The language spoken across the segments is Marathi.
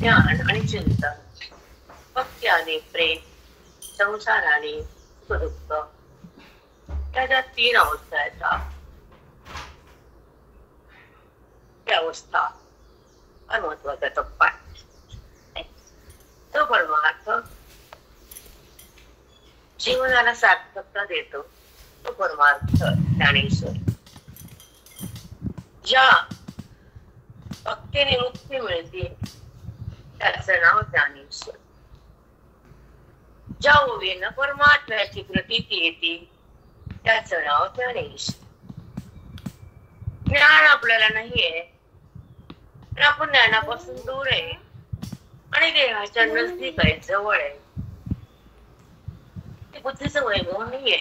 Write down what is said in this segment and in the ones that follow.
ज्ञान आणि चिंतन, भक्ती आणि प्रेम, संसार आणि सुखदुःख, त्या ज्या तीन अवस्था येतात त्या अवस्था फार महत्वाचा टप्पा आहे. तो परमार्थ जीवनाला सार्थकता देतो. तो परमार्थ ज्ञानेश्वर. ज्या भक्तीने मुक्ती मिळते त्याचं नाव ज्ञानेश्वर. ज्या ओवीनं परमात्म्याची प्रतीती येते त्याचं नाव ज्ञानेश्वर. ज्ञान आपल्याला नाहीये, पण आपण ज्ञानापासून दूर आहे आणि देहाच्या नजदीक आहे, जवळ आहे. ते बुद्धीचं वैभव नाहीये.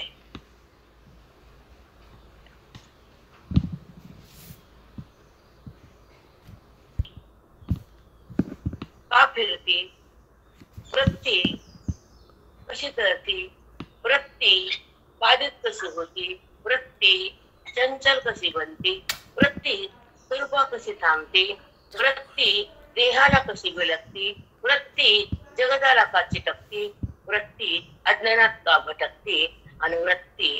का फिरती वृत्ती, कशी करती वृत्ती, बाधित कशी होती वृत्ती, चंचल कशी बनती वृत्ती, कृपा कशी थांबते वृत्ती, देहाला कशी बिलकती वृत्ती, जगताला का चिटकती वृत्ती, अज्ञानात का भटकते आणि वृत्ती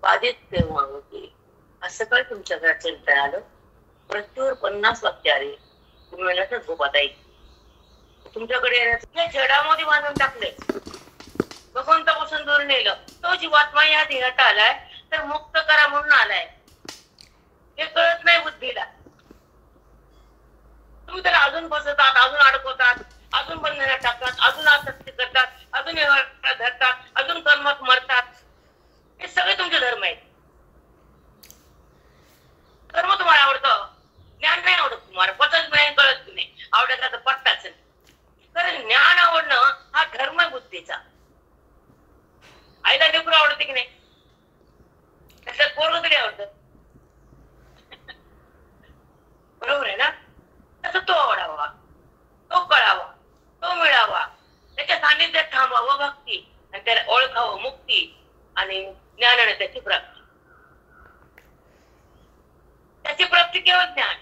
बाधित केव्हा होती. असं काय तुमच्या घरात चिंतन आलं? मृत्यूवर 50 वाक्य आले. तुम्ही म्हणत झोपात आहे तुमच्याकडे येण्याचं जडामध्ये बांधून टाकले, भगवंतापासून दूर नेलं. तो जीवात्मा या देहात आलाय तर मुक्त करा म्हणून आलाय. हे कळत नाही बुद्धीला. तुम्ही त्याला अजून बसवतात, अजून अडकवतात, अजून बंधनात टाकतात, अजून आसक्ती करतात, अजून व्यवहार धरतात, अजून कर्मात मरतात. हे सगळे तुमचे धर्म आहेत. कर्म तुम्हाला आवडतं, ज्ञान नाही आवडत तुम्हाला, पचत नाही, कळत नाही, आवडत तर पत्ताच नाही. कारण ज्ञान आवडणं हा धर्म आहे बुद्धीचा. आईला लेकरू आवडते की नाही? त्याच्यात पोरग तरी आवडत, बरोबर आहे ना? तसं तो आवडावा, तो कळावा, तो मिळावा, त्याच्या सानिध्यात थांबावं भक्ती, आणि त्याला ओळखावं मुक्ती आणि ज्ञानाने त्याची प्राप्ती. त्याची प्राप्ती केवळ ज्ञान,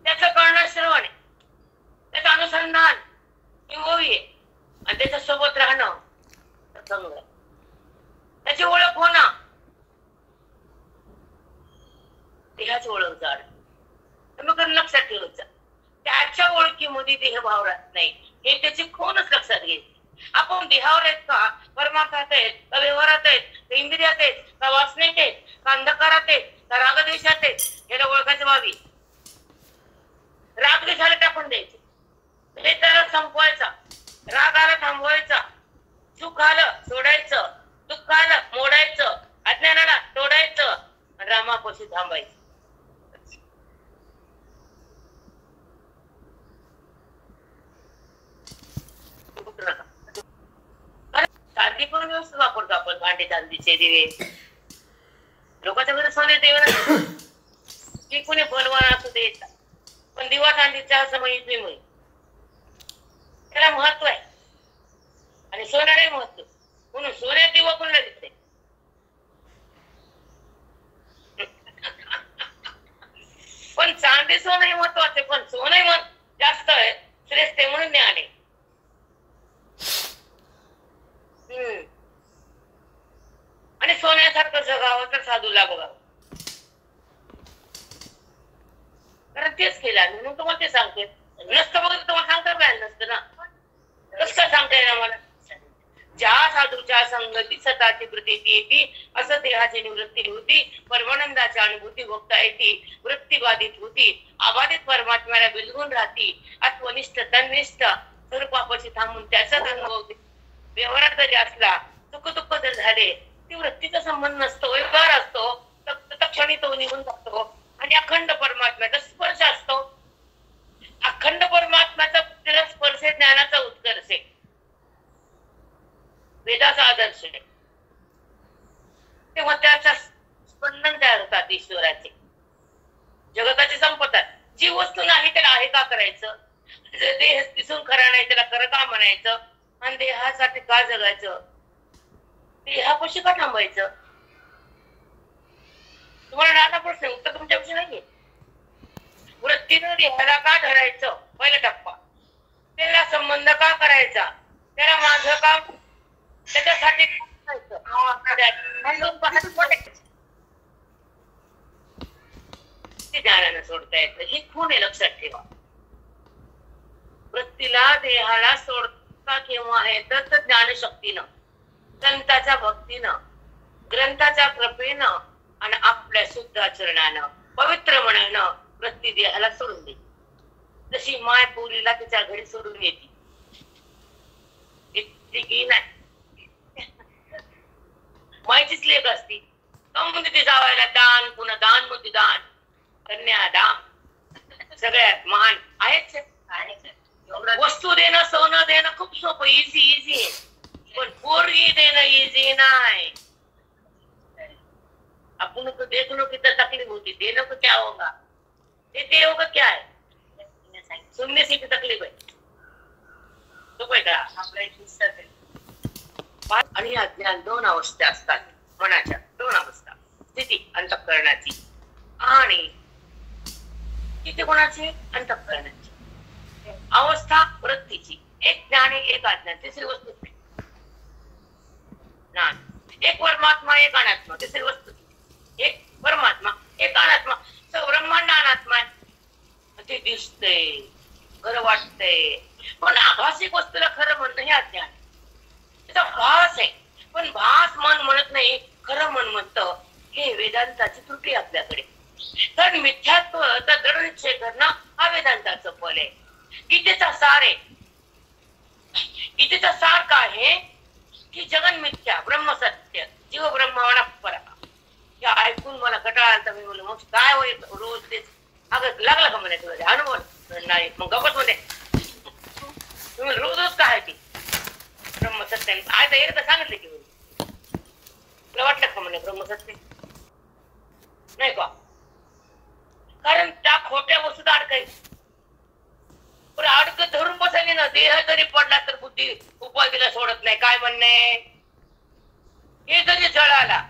त्याचं कळणं श्रवण, त्याचं अनुसंधान ही ओवी आहे, आणि त्याच्या सोबत राहणं संग, त्याची ओळख होणं, देहाची ओळख जाण. तुम्ही लक्षात ठेवायचं, त्याच्या ओळखीमध्ये देहभाव राहत नाही, हे त्याची खूनच लक्षात घ्यायची. आपण देहावर आहेत का, परमार्थात आहेत का, व्यवहारात आहेत का, इंद्रियात आहेत का, वासनेत आहेत का, अंधकारात आहेत का, रागद्वेषात आहेत, याला ओळखायचं व्हावी. रागद्वेषाला टाकून द्यायचे, द्वेषाला संपवायचा, रागाला थांबवायचा, सुख आलं सोडायचं, दुःख आलं मोडायचं, अज्ञानाला तोडायचं, रामापाशी थांबायचं. चांदी पण व्यवस्थित वापरतो आपण, भांडे चांदीचे दिवे. लोकांच्या घरी सोने देव की कोणी बलवान असू दे, पण दिवा चांदीचा समय त्याला महत्व आहे आणि सोन्याला महत्व, म्हणून सोन्या दिवा कोणाला दिसते. पण चांदी सोनही महत्वाचे, पण सोनही जास्त आहे, श्रेष्ठ आहे म्हणून ज्ञान आहे. आणि सोन्यासारखं जगावं तर साधूला बघावं, कारण तेच केलं. म्हणून तुम्हाला ते सांगते, नसतं बघत तुम्हाला सांगता पाहिजे नसतं ना, कसं काय सांगता येईल आम्हाला? ज्या साधूच्या संगती सताची प्रतीती येती, असं देहाची निवृत्ती होती, परमानंदाची अनुभूती भोगता येते, वृत्ती बाधित होती, अबाधित परमात्म्याला बिलगून राहती, आत्मनिष्ठ तन्निष्ठ स्वरूपापाशी थांबून त्याचा अनुभव होते. व्यवहारात जरी असला, सुख दुःख जर झाले, ती वृत्तीचा संबंध नसतो, व्यवहार असतो, तत्क्षणी तो निघून जातो आणि अखंड परमात्म्याचा स्पर्श असतो. अखंड परमात्म्याचा स्पर्श ज्ञानाचा उत्कर्ष आहे, वेदाचा आदर्श आहे. तेव्हा त्याचा स्पंदन तयार होतात ईश्वराचे, जगताची संपतात. जी वस्तू नाही त्याला आहे का करायचं, देह दिसून खरा नाही त्याला खरं का म्हणायचं, आणि देहासाठी का जगायचं, देहापाशी का थांबायचं? तुम्हाला नाना प्रश्न, उत्तर तुमच्यापाशी नाहीये. वृत्तीनं देहाला का धरायचं, पहिला टप्पा. त्याला संबंध का करायचा, त्याला माझं काम, त्याच्यासाठी ते ज्ञानानं सोडता येतं. हे खूण आहे, लक्षात ठेवा. वृत्तीला देहाला सोडता केव्हा येतं तर ज्ञानशक्तीनं, संताच्या भक्तीनं, ग्रंथाच्या कृपेनं आणि आपल्या शुद्ध आचरणानं, पवित्र मनानं वृत्ती देहाला सोडून दे. जशी माय पोरीला तिच्या घरी सोडून येते की नाही, मायचीच लेख असती. म्हणते ती जावायला दान, पुन्हा दान म्हणते दान, कन्यादान सगळ्यात महान आहेच. वस्तू देणं, सोनं देणं खूप सोपं, इझी आहे. पण पोरगी देणं इझी नाही. अपन को देख लो कितना तकलीफ होती, देने को क्या होगा, देते होगा क्या है, सुनने से तकलीफ आहे. तो काय का आपला एक हिस्सा आहे. आणि अज्ञान दोन अवस्था असतात, मनाच्या दोन अवस्था, स्थिती अंतःकरणाची आणि किती कोणाची, अंतःकरणाची अवस्था वृत्तीची. एक ज्ञान एक अज्ञान, तिसरी वस्तू ज्ञान. एक परमात्मा एक अनात्मा, तिसरी वस्तू एक परमात्मा एक अनात्मा. ब्रह्मांड अनात्मा आहे, ते दिसतंय, खरं वाटतंय, पण आभासिक वस्तूला खरं म्हणणं हे अज्ञान. त्याचा भास आहे, पण भास मन म्हणत नाही, खरं मन म्हणतं. हे वेदांताची त्रुटी आपल्याकडे. तर मिथ्यात्व तर दृढ निश्चय करणं हा वेदांताचं फल आहे. गीतेचा सार आहे. गीतेचा सार काय आहे की जगन मिथ्या, ब्रह्म सत्य, जीव ब्रह्मावना परा. हे ऐकून मला कंटाळा आला. मी बोललो मग काय होईल रोज तेच. अगं लागला का म्हणे तुझा अनुभव नाही, मग गपच मध्ये तुम्ही रोजच काय ती ब्रह्मसत्य. आज एकदा सांगितलं की तुला वाटलं का म्हणे ब्रह्मसत्य नाही का, कारण त्या खोट्या वस्तूत अडकायची. पण अडकत धरून बसायली ना, देह जरी पडला तर बुद्धी उपाधीला सोडत नाही. काय म्हणणे, हे जरी जळाला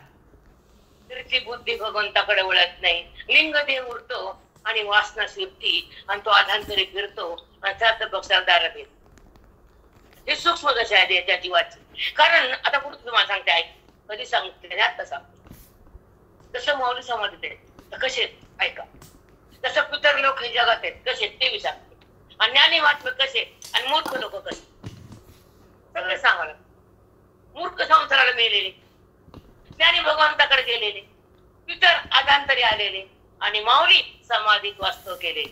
तरी ती बुद्धी भगवंताकडे वळत नाही. लिंग देह उरतो आणि वासना शिरती आणि तो आधांतरी फिरतो आणि त्यात पक्षाला दारात येतो. हे सूक्ष्म दशा आहे त्या जीवाची. कारण आता कुठं तुम्हाला सांगते, ऐक कधी सांगते आता सांगते. तसं माऊली समाधीत आहे कसे ऐका, तसं पितर लोक हे जगात आहेत कसे ते बी सांगते. आणि ज्ञानी महात्मे कसे आणि मूर्ख लोक कसे सगळे सांगायला. मूर्ख संसाराला मेलेले, ज्ञानी भगवंताकडे गेलेले, पितर आधांतरी आलेले आणि माऊली समाधीत वास्तव केले.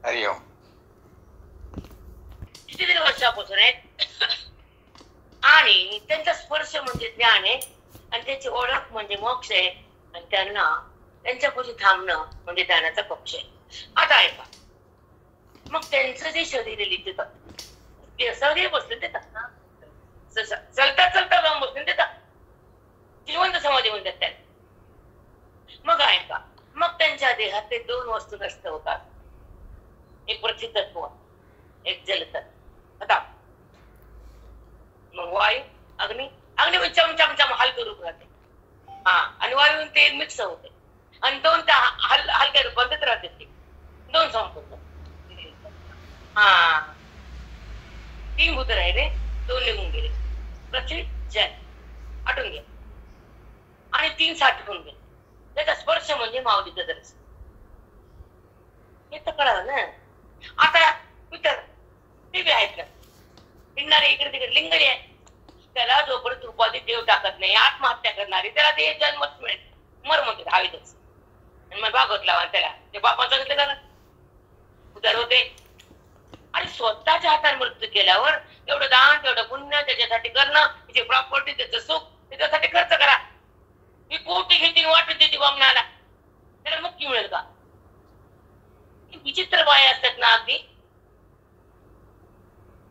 हरिओम. कितीतरी वर्षापासून आहेत आणि त्यांचा स्पर्श म्हणजे ज्ञान आहे आणि त्याची ओळख म्हणजे मोक्ष आहे आणि त्यांना त्यांच्यापाशी थांबणं म्हणजे ज्ञानाचा पक्ष आहे. आता ऐका, मग त्यांचं जे शरीर लिहितात ते सगळे बसले देतात, चलता चलता जाऊन बसले देतात, जिवंत समाधी म्हणतात त्याला. मग ऐका, मग त्यांच्या देहात ते दोन वस्तू नष्ट होतात, एक पृथ्वीतत्व एक जलतत्व. आता मग वायू अग्नी, अग्नी म्हणजे चमचम हलकं रूप राहते हा, आणि वायू ते मिक्स होते आणि दोन त्या हलक्या रूपांतच राहते. ते दोन संपूर्ण हा, तीन भूत राहिले, दोन निघून गेले, पृथ्वी जल आटून गेले आणि तीन साठवून गेले. त्याचा स्पर्श म्हणजे माऊलीचं दर्शन. हे तर कळलं ना. आता पितर ते बी आहेत ना, फिरणारे इकडे तिकडे लिंगडी आहे. त्याला जोपर्यंत उपाधी देव टाकत नाही, आत्महत्या करणारी त्याला ते जन्मच मिळेल, मर म्हणते हवीतच. आणि मग भागवत लावा त्याला ते बापा सांगितलं का उदार होते. आणि स्वतःच्या हाताने मृत्यू केल्यावर एवढं दान तेवढं पुण्य त्याच्यासाठी करणं, त्याची प्रॉपर्टी त्याचं सुख त्याच्यासाठी खर्च करा. ही कोटी घेतील वाटून देते बामणाला, त्याला मुक्ती मिळेल का? विचित्र बाय असतात ना अगदी.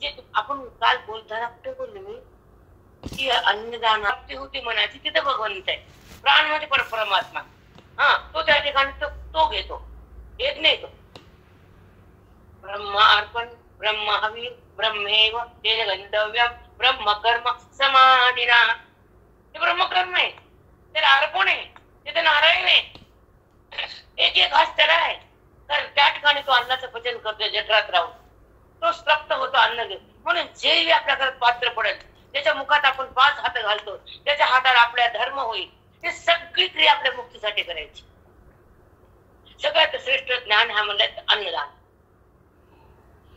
जे आपण काल बोलताना कुठे बोललो मी की अन्नदान होती मनाची, तिथं भगवंत आहे. प्राण म्हणजे परमात्मा हा, तो त्या ठिकाणी तो घेतो, येत नाही तो. ब्रह्मार्पण ब्रह्म हवी ब्रह्मेव तेन गंतव्यम ब्रह्म कर्म समाधिना. ते ब्रह्मकर्म आहे, त्याला अर्पण आहे, ते नारायण आहे. एक एक हाच त्याला आहे. कारण त्या ठिकाणी आणि तो अन्नाचं पचन करतोय जठरात राहून, तोच तृप्त होतो अन्न घेऊन. म्हणून जे आपल्या घरात पात्र पडेल, त्याच्या मुखात आपण 5 हात घालतो, त्याच्या हाताला आपल्या धर्म होईल. हे सगळी क्रिया आपल्या मुक्तीसाठी करायची. सगळ्यात श्रेष्ठ ज्ञान हा म्हणलं अन्नदान.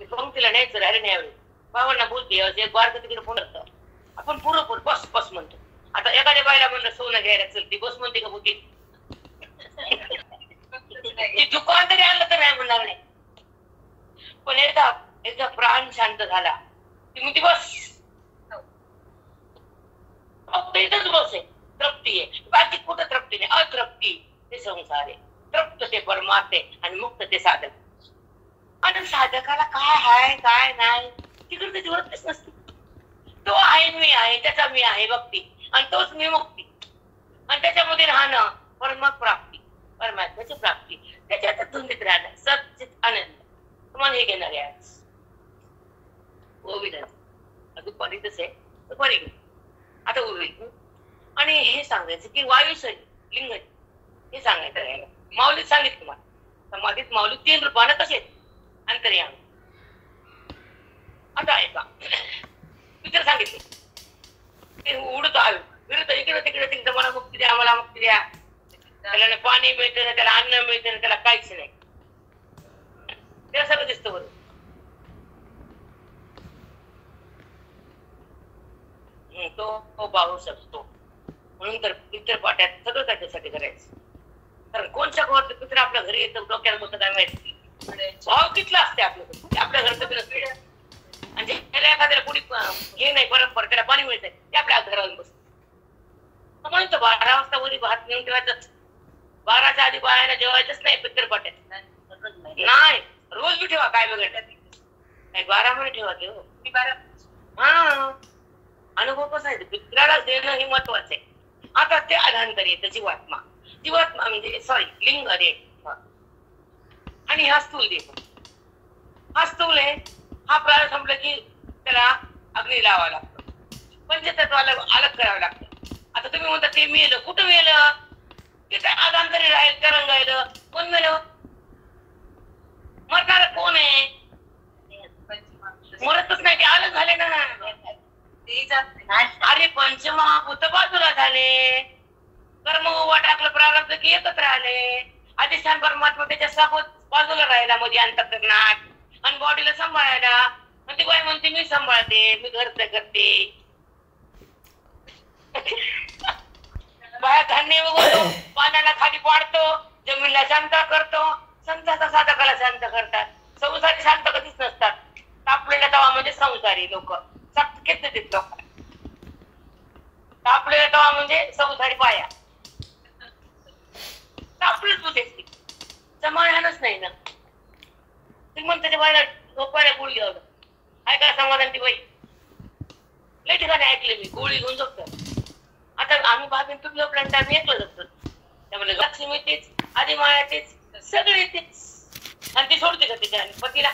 पंक्तीला न्यायचं राहिले नाही यावेळी. बाबांना बोलते एक बार तिकडे फोन करतो आपण पुरेपूर बस बस म्हणतो. आता एखाद्या बायला म्हणलं सोनं घ्यायला चलती बस म्हणते का बुटी? दुकान तरी आणलं तर नाही म्हणणार नाही. पण एकदा प्राण शांत झाला की म्हणते बस, फक्त इथंच बस आहे, तृप्ती आहे. बाकी कुठं तृप्ती नाही, अतृप्ती ते संसार आहे, तृप्त ते परमार्थ आहे आणि मुक्त ते साधक. आणि साधकाला काय आहे काय नाही तिकडे त्याची वृत्तीच नसते. तो आहे मी आहे, त्याचा मी आहे भक्ती, आणि तोच मी मुक्ती, आणि त्याच्यामध्ये राहणं परमप्राप्ती, परमात्म्याची प्राप्ती, त्याच्यात धुंदीत राहणं सच्चित आनंद. तुम्हाला हे घेणार आहे आज गोविंद. दुपारी तसे दुपारी घेऊ आता गोविंद. आणि हे सांगायचं की वायुसरी लिंग हे सांगायचं राहिलं. माऊलीत सांगितलं तुम्हाला, समाधीत माऊली 3 रूपानं कसे अंतर्यामी. आता ऐका, पितर सांगितले ते उडतो आयु विरुद्ध इकडे तिकडे तिकडे, मला मुक्ती द्या मला मुक्ती द्या. त्याला पाणी मिळतं ना, त्याला अन्न मिळतं ना, त्याला काहीच नाही. त्याला सगळं दिसतं बरोबर. तो पाहू शकतो. म्हणून तर पितर पाट्यात सगळं त्याच्यासाठी करायचं. कारण कोणत्या गोष्ट पितर आपल्या घरी येतं डोक्याला बसत काय माहिती भाव कितला असते आपलं, आपल्या घरचं नसते. आणि त्याला एखाद्याला कुणी हे नाही परंपरा त्याला पाणी मिळतंय ते आपल्या घरावर बसत. म्हणून तो 12 वाजता वरी भात नेऊन ठेवायचं. 12च्या आधी बायाला जेवायचंच नाही पितर पाट्यात. नाही रोज बी ठेवा, काय बघा नाही 12 मध्ये ठेवा की हो. हा अनुभव कसा आहे, पित्राला देणं हे महत्वाचं आहे. आता ते अधांतरी येतं जीवात्मा. जीवात्मा म्हणजे सॉरी लिंग दे आणि हा स्थूल देह. हा स्थूल आहे, हा प्राण संपला की त्याला अग्नी लावावा लागतो, पंचतत्वाला अलग करावं लागतं. आता तुम्ही म्हणता ते मेलं, कुठं मेलं? ते काय अधांतरी राहील तरंगायलं. कोण मेलं? मरणार कोण आहे? मरतच नाही, ते अलग झाले ना. अरे पंचमहाभूत बाजूला झाले, कर्म उभा टाकलं प्रारब्ध की एकत्र आले. अधिष्ठान परमात्मा त्याच्या सोबत बाजूला राहिला मध्ये अंतःकरणात, आणि बॉडीला सांभाळायला. आणि ती बाई म्हणते मी सांभाळते, मी घरचं करते. बाया धान्य उगवतो, पाण्याला खाली पाडतो, जमिनीला शांत करतो. संताचा साधकाला शांत करतात. संसारी शांत कधीच नसतात. तापलेल्या तवा म्हणजे संसारी लोक चटकेच देतात. लोक तापलेला तवा म्हणजे संसारी बाया तापलेच होते, समाधानच नाही ना. श्रीमंताच्या बायला झोपायला गोळी घ्यावं. ऐका समाधान ती बाई लई ठिकाणी ऐकले मी, गोळी घेऊन झोपतो. आता आम्ही बाबीन तुम्ही झोपल्यानंतर आम्ही एकलं झोपतो. त्यामुळे लक्ष्मी तेच, आधी माया तेच, सगळे तेच. आणि ती सोडते का तिच्या पतीला?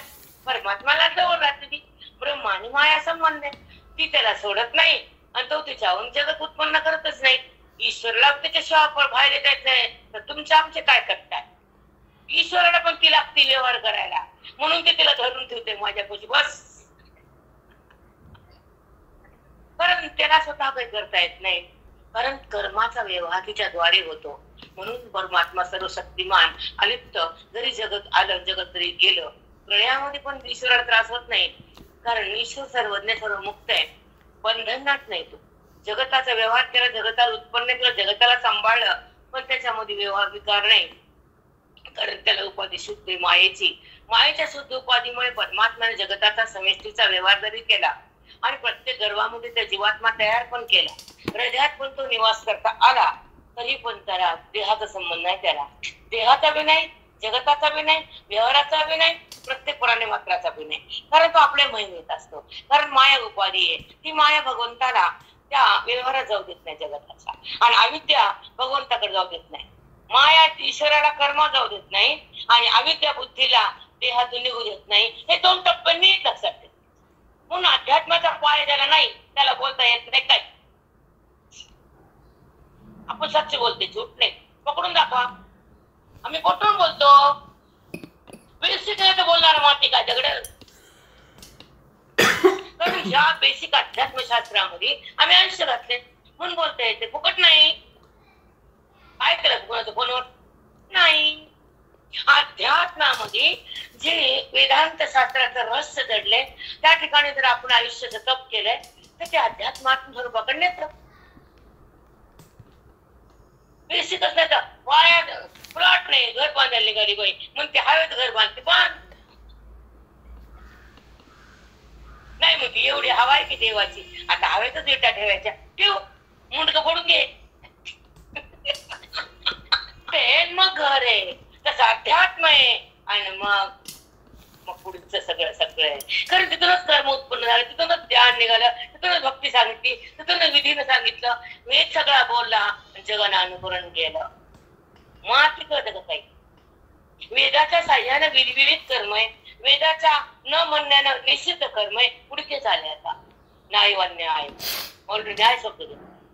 परमात्माला जवळ राहते ती. ब्रह्मा आणि माया संबंध आहे, ती त्याला सोडत नाही आणि तो तिच्याहून जगत उत्पन्न करतच नाही. ईश्वरला त्याच्याशिवाय बाहेर येत नाही, तर तुमचे आमचे काय करताय? ईश्वराला पण ती लागते व्यवहार करायला, म्हणून ते तिला धरून ठेवते माझ्यापाशी बस. कारण त्याला स्वतः काही करता येत नाही, कारण कर्माचा व्यवहार तिच्याद्वारे होतो. म्हणून परमात्मा सर्व शक्तिमान अलिप्त, जरी जगत आलं जगत जरी गेलं, प्रलयामध्ये पण ईश्वराला त्रास होत नाही. कारण ईश्वर सर्वज्ञ सर्व मुक्त आहे, बंधनात नाही. तो जगताचा व्यवहार केला, जगताला उत्पन्न केलं, जगताला सांभाळलं, पण त्याच्यामध्ये व्यवहार विकार नाही. कारण त्याला उपाधी शुद्ध मायेची, मायेच्या शुद्ध उपाधीमुळे परमात्म्याने जगताचा समेष्टीचा व्यवहार जरी केला आणि प्रत्येक गर्भामध्ये त्या जीवात्मा तयार पण केला, हृदयात पण तो निवास करता आला, तरी पण त्याला देहाचा संबंध नाही. त्याला देहाचा बी नाही, जगताचा बी नाही, व्यवहाराचा बी नाही, प्रत्येक प्राणी मात्राचा बी नाही. कारण तो आपल्या महिमेत असतो. कारण माया उपाधी आहे, ती माया भगवंताला त्या व्यवहारात जाऊ देत नाही जगताचा, आणि अविद्या भगवंताकडे जाऊ देत नाही. माया ईश्वराला कर्म जाऊ देत नाही, आणि अविद्या बुद्धीला देहातून निघू देत नाही. हे 2 टप्प्यांनी लक्षात ठेव. म्हणून अध्यात्माचा पाय ज्याला नाही त्याला बोलता येत नाही. काय आपण सच्च बोलते, झूट नाही. पकडून दाखवा. आम्ही पटवून बोलतो, बेसिक माती का दगड? कारण ह्या बेसिक अध्यात्मशास्त्रामध्ये आम्ही आयुष्य घातले म्हणून बोलता येते, फुकट नाही. काय केलं कोणाचं फोनवर नाही. अध्यात्मामध्ये जे वेदांत शास्त्राचं रहस्य दडले त्या ठिकाणी जर आपण आयुष्याचं तप केलंय तर ते अध्यात्मात्म स्वरूपाकडे नेतं. बेसिकच नाही तर वाया प्लॉट नाही, घर बांधायला निघाली बाई म्हणते हवेत घर बांधते, बांध नाही म्हणते एवढी हवा आहे की देवाची, आता हवेतच विटा ठेवायच्या, ठेव मुंडकं फोडून घे. मग घर आहे तसं अध्यात्म आहे. आणि मग पुढचं सगळं आहे. कारण तिथूनच कर्म उत्पन्न झालं, तिथूनच ध्यान निघालं, तिथूनच भक्ती सांगितली, तिथूनच विधीनं सांगितलं, वेद सगळा बोलला, जगानं अनुकरण केलं. माती कळतं का काही? वेदाच्या साह्यानं विविध कर्म आहे, वेदाच्या न म्हणण्यानं निश्चित कर्म आहे. पुढचे चालले आता न्याय व अन्याय. ऑलरेडी न्याय शब्द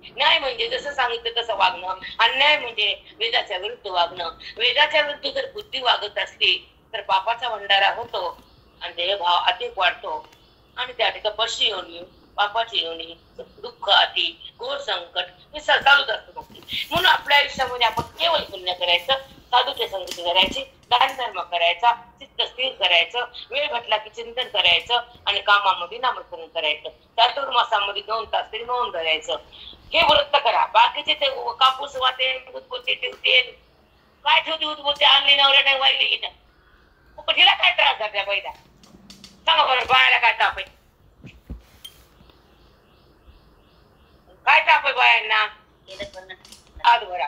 न्याय म्हणजे जसं सांगितलं तसं वागणं, अन्याय म्हणजे वेदाच्या विरुद्ध वागणं. वेदाच्या विरुद्ध जर बुद्धी वागत असली तर पापाचा भंडारा होतो आणि देहभाव अधिक वाढतो आणि त्या ठिकाणी पशी योनी, पापाची योनी, दुःख अति, घोर संकट हे चालूच असतं. म्हणून आपल्या आयुष्यामध्ये आपण केवळ पुण्य करायचं, साधूच्या संगती करायची, दान धर्म करायचा, चित्त स्थिर करायचं, वेळ भेटला की चिंतन करायचं आणि कामामध्ये नामस्मरण करायचं. चातुर्मासामध्ये 2 तास तरी मौन धरायचं. हे व्रत करा. बाकीचे ते कापूस वाटे उद्बोधते तेल काय ठेवते, उद्बोधते आणली नवऱ्या नाही वाईली गेल्या, तिला काय त्रास झाला पहिला सांगा बरं. बायाला काय ताप आहे? काय ताप आहे बायांना? हात भरा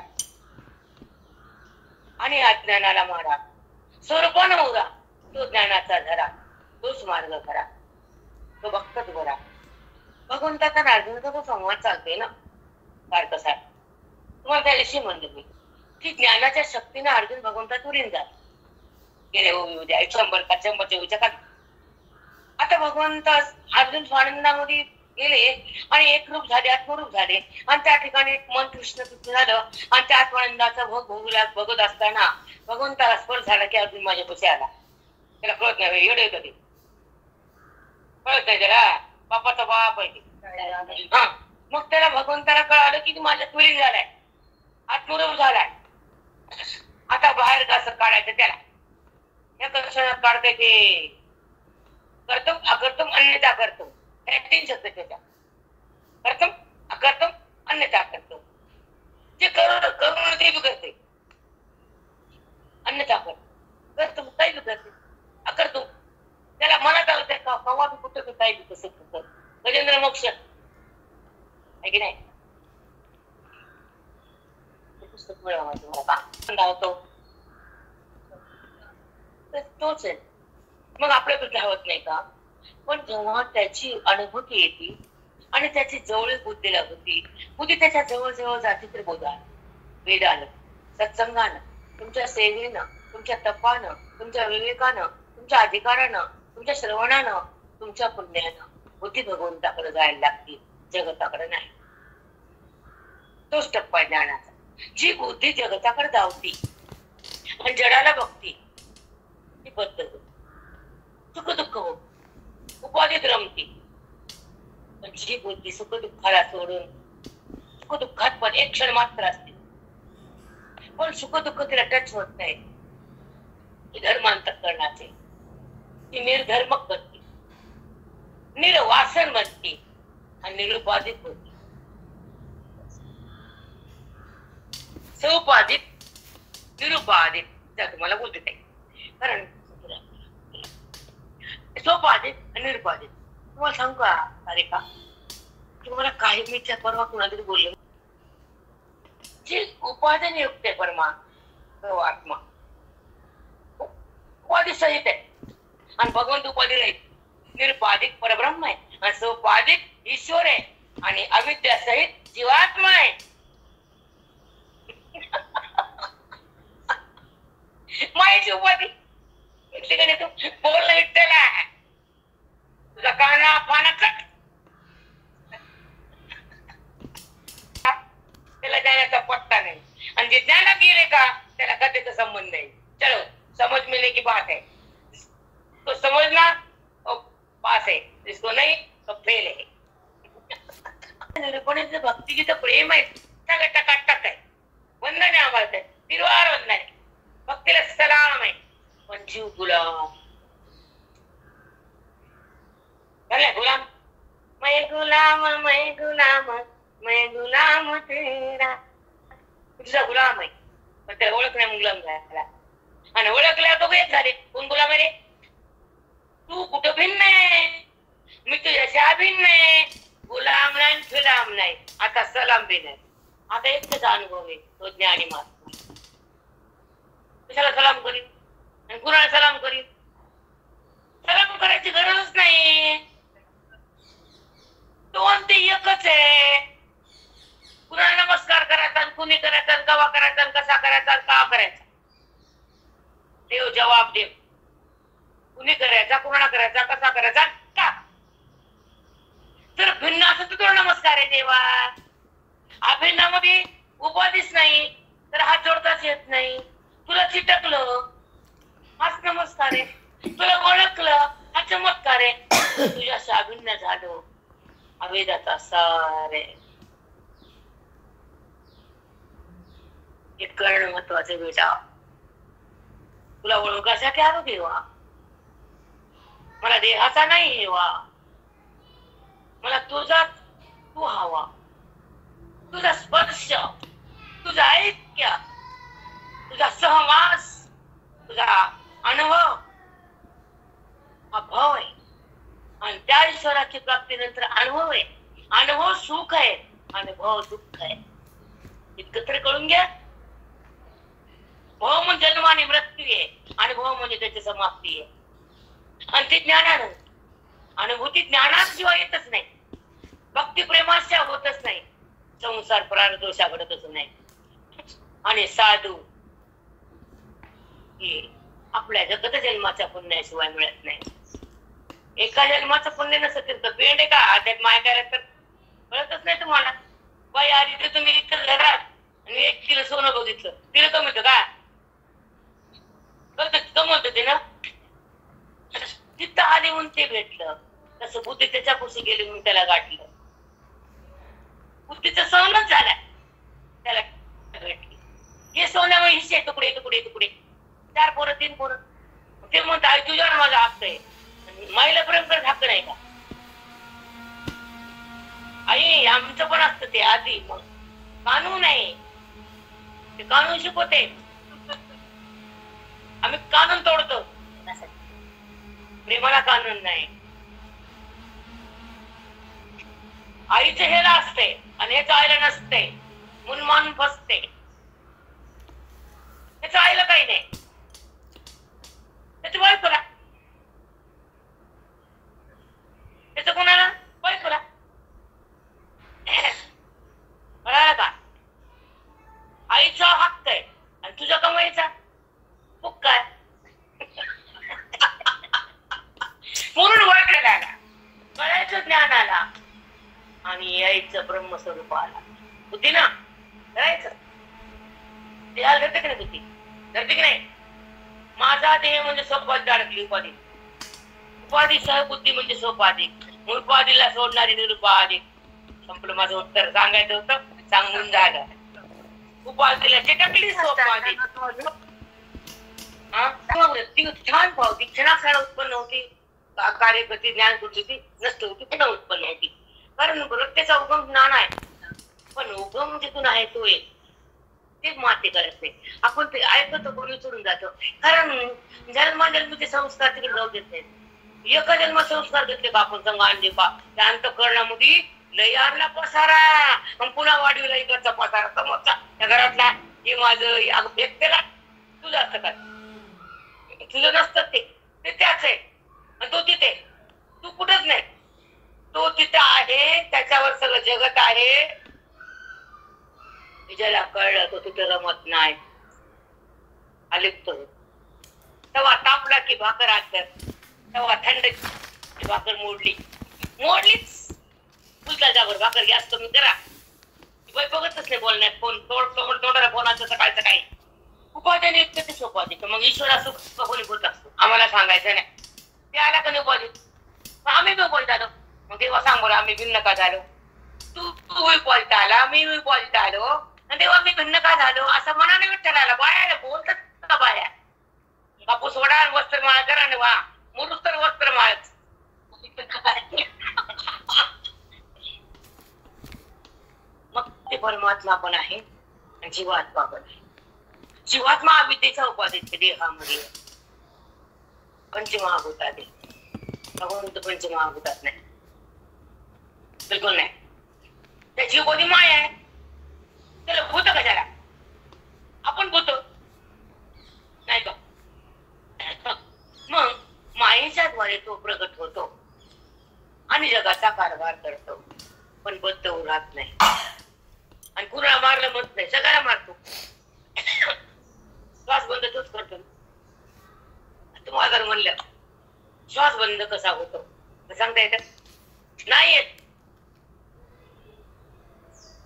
आणि अज्ञानाला मारा, स्वरूपानं उरा, तो ज्ञानाचा धरा, तोच मार्ग करा, तो भक्तच बरा. भगवंताचा अर्जुनाचा तो संवाद चालतोय ना सारखं सारखं. तुम्हाला त्या दिवशी म्हणलं मी की ज्ञानाच्या शक्तीने अर्जुन भगवंताच उरीन जात गेले. उद्या 100 विचार. आता भगवंत अर्जुन स्वानंदामध्ये गेले आणि एक रूप झाले, आत्मरूप झाले आणि त्या ठिकाणी मन कृष्ण झालं आणि त्या आत्मानंदाचा भोग बघत असताना भगवंताला स्पर्श झाला की अर्जुन माझ्यापाशी आला. त्याला कळत नाही, एवढे होतं ते कळत नाही त्याला, बापाचा बाप आहे. हा, मग त्याला भगवंताला कळालं की माझ्या तुरी झालाय, आत्मरूप झालाय. आता बाहेर कसं काढायचं त्याला? या कक्षणात काढताय ते कर्तम अकर्तम अन्यथा कर्तम, 3 शब्द त्याच्या. कर्तम अकर्तम अन्यथा कर्तम. जे करून ते बी करते, अन्यथा कर्तम काही बी करते, अकर्तम त्याला मनात आलं त्या कवा बी कुठं काही बी कसं करत. गजेंद्र मोक्ष आहे की नाही? पुस्तक मिळवतो तोच आहे. मग आपल्याकडे धावत नाही का? पण जेव्हा त्याची अनुभूती येते आणि त्याची जवळ बुद्धीला होती, बुद्धी त्याच्या जवळ जवळ जाते तर बोधा वेदानं, सत्संगानं, तुमच्या सेवेनं, तुमच्या तपानं, तुमच्या विवेकानं, तुमच्या अधिकारानं, तुमच्या श्रवणानं, तुमच्या पुण्यानं बुद्धी भगवंताकडे जायला लागते, जगताकडे नाही. तोच टप्पा ज्ञानाचा. जी बुद्धी जगताकडे धावती आणि जडाला बघती ती बद्ध सुख दुःख हो उपाधीत रमती. पण जी बुद्धी सुख दुःखाला सोडून, सुख दुःखात पण एक क्षण मात्र असते, पण सुख दुःख तिला टच होत नाही. धर्मांतकरणाचे ती निर्धर्मक बनते, निर्वासन बनते आणि निरुपाधिक होते. सौपाधिक निरुपाधिक तुम्हाला बोलते नाही. कारण सोपाधिक आणि निरुपाधिक तुम्हाला सांगू का अरे का तुम्हाला काही मी परवा कुणाला तरी बोलले, जी उपाधन युक्त आहे परमा तो आत्मा उपाधी सहित आहे आणि भगवंत उपाधी नाही. निरुपाधिक परब्रह्म आहे आणि सोपाधिक ईश्वर आहे आणि अविद्या सहित जीवात्मा आहे. मायाची उपाधी बोल विठ्ठला तुझा काना पाना कट त्याला जाण्याचा पत्ता नाही आणि जे ज्ञानात गेले का त्याला कथेचा संबंध नाही. चलो समज मिळणे की बात आहे. जिसको समझना वो पास है, जिसको नहीं तो फेल है. निरूपणीचं भक्तिगीत प्रेम आहे, सगळं टकाटक आहे. वंदन आहे आम्हाला, निर्वार वंदन आहे, भक्तीला सलाम आहे. पण जीव गुलाम. गुलाम मैं गुलाम मैं गुलाम मैं गुलाम तेरा. तुझा गुलाम आहे, पण त्याला ओळख नाही गुलाम झाला. आणि ओळखल्या तो एक झाले. कोण गुलाम आहे रे? तू कुठं भिन्न आहे, मी तुझ्याशी भिन्न आहे. गुलाम नाही फिलाम नाही, आता सलाम बी नाही. आता एकच अनुभव आहे, तो ज्ञानी महात्मा. कशाला सलाम करीन आणि कुणाला सलाम करीन? सलाम करायची गरजच नाही. दोन ते एकच आहे. कुणाला नमस्कार करायचा, कुणी करायचा, कवा करायचा, कसा करायचा, का करायचा? देव जवाब देव. कुणी करायचा, कुणाला करायचा, कसा करायचा, का? जर भिन्न असेल तर तुला नमस्कार आहे देवा. अभिन्नामध्ये उपाधीच नाही तर हात जोडताच येत नाही. तुला चिटकलं हाच नमस्कार आहे. तुला ओळखलं हा चमत्कार आहे. तुझ्याशी अभिन्न झालो अवेदाचा सार आहे. हे करणं महत्वाचे बेटा. तुला ओळखासाठी आलो देवा. मला देहाचा नाही हेवा, मला तुझा तू हवा. तुझा स्पर्श, तुझा ऐक्य, तुझा सहवास, तुझा अनुभव हा भाव आहे. आणि त्या ईश्वराची प्राप्तीनंतर अनुभव आहे. अनुभव सुख आहे, अनुभव दुःख आहे. इतकं तरी कळून घ्या. भाव म्हणजे जन्म आणि मृत्यू आहे, अनुभव म्हणजे त्याची समाप्ती आहे. आणि ते ज्ञानानं, अनुभूती ज्ञानाशिवाय येतच नाही. भक्ती प्रेमाशिवाय होतच नाही. संसार प्रारदोषा घडतच नाही. आणि साधू हे आपल्या जगत जन्माच्या पुण्याशिवाय मिळत नाही. एका जन्माचं पुण्य नसेल तर पेंड आहे का आध्यात्म ऐकायला तर कळतच नाही तुम्हाला. बाई आधी तर तुम्ही इतकं घरात आणि 1 किलो सोनं बघितलं, तिला कमवतं का? कमवत ते ना. तिथं आले म्हणून ते भेटलं. तसं बुद्धी त्याच्या कुशी गेली म्हणून त्याला गाठलं. बुद्धीचं सोनच झालं, त्याला भेटली. हे सोन्यामुळे हिस्से तुकडे तुकडे तुकडे. 4 पोरं 3 पोरं. ते म्हणत आई तुझ्यावर माझा हक्क आहे. माईला प्रेम करत हक्क नाही का? आई आमचं पण असतं ते आधी. मग कानून आहे, ते कानून शिकवते. आम्ही कानून तोडतो. प्रेमाला कानून नाही. आईचे हेला असते आणि हेच आईला नसते. म्हणून मानून फसते. त्याच आईला काही नाही, त्याची बायकोला, त्याच कोणाला बायकोला. कळालं का? आईचा हक्क आहे आणि तुझा कमाईचा मग काय? म्हणून वाटायला आला, कळायचं ज्ञान आला आणि यायचं ब्रह्मस्वरूप आला. बुद्धी ना करायचं देहाला धरते की नाही? बुद्धी धरते की नाही? माझा देह म्हणजे सोपाधी अडकली उपाधी. उपाधी सह बुद्धी म्हणजे सोपाधी. उपाधीला सोडणारी निरुपाधी. संपलं माझं उत्तर. सांगायचं होतं, सांगून झालं. उपाधीला चिटकली सोपाधी. छान पावती क्षणाक्षण उत्पन्न होती. कार्यगती ज्ञान होती नष्ट होती, पुन्हा उत्पन्न होती. कारण प्रत्येचा उगम ज्ञान आहे, पण उगम जिथून आहे तो एक ते माते करत नाही. आपण ते ऐकतो कोणी सोडून जातो. कारण जन्माजन्मीचे संस्कार तिकडे जाऊ देत नाहीत. एका जन्म संस्कार घेतले का आपण संघ आणले का त्या अंतःकरणामध्ये लय आणला पसारा. मग पुन्हा वाढीला इकडचा पसारा समोरचा त्या घरातला. हे माझं व्यक्तीला तुझं असतं का? तुझं नसतं ते त्याच आहे. आणि तो तिथे, तू कुठंच नाही. तो तिथे आहे, त्याच्यावर सगळं जगत आहे. ज्याला कळलं तो तिथे रमत नाही, अलिप्त होत. तेव्हा तापला की भाकर आकर, तेव्हा थंड भाकर मोडलीच. फुलता जागर भाकर गॅस कमी करा. बाई बघतच नाही बोलण्यात. फोन तोडायला फोनाचं सकाळचं काही उपाध्याने इतकं ते सोपाधी. मग ईश्वरा सुख कोणी बोलत असतो. आम्हाला सांगायचं नाही. ते आला का नाही पॉलिट आम्ही बी पॉलिट आलो मग तेव्हा सांग बरं आम्ही भिन्न का झालो तू पॉलिट आला मी पॉलिट आलो आणि तेव्हा मी भिन्न का झालो असं मनाने विठ्ठलाला बाया बोलतात का बाया कापूस वडा वस्त्र माळ करा आणि वा मुरुस तर वस्त्र माळ मग ते परमात्मा पण आहे आणि जीवात्मा पण आहे जीवात्मा अविद्येचा उपाधित देहामध्ये पंचमहाभूतात भगवंत पंचमहाभूतात नाही बिलकुल नाही त्याची कोणी माय आहे त्याला भूत कशाला आपण भूत नाही का मग मायेच्या द्वारे तो प्रगट होतो आणि जगाचा कारभार करतो पण बद्ध राहत नाही आणि कुणाला मारलं म्हणत नाही सगळ्याला मारतो श्वास बंद तोच करतो तुम्हाला जर म्हणलं श्वास बंद कसा होतो सांगता येत नाही येत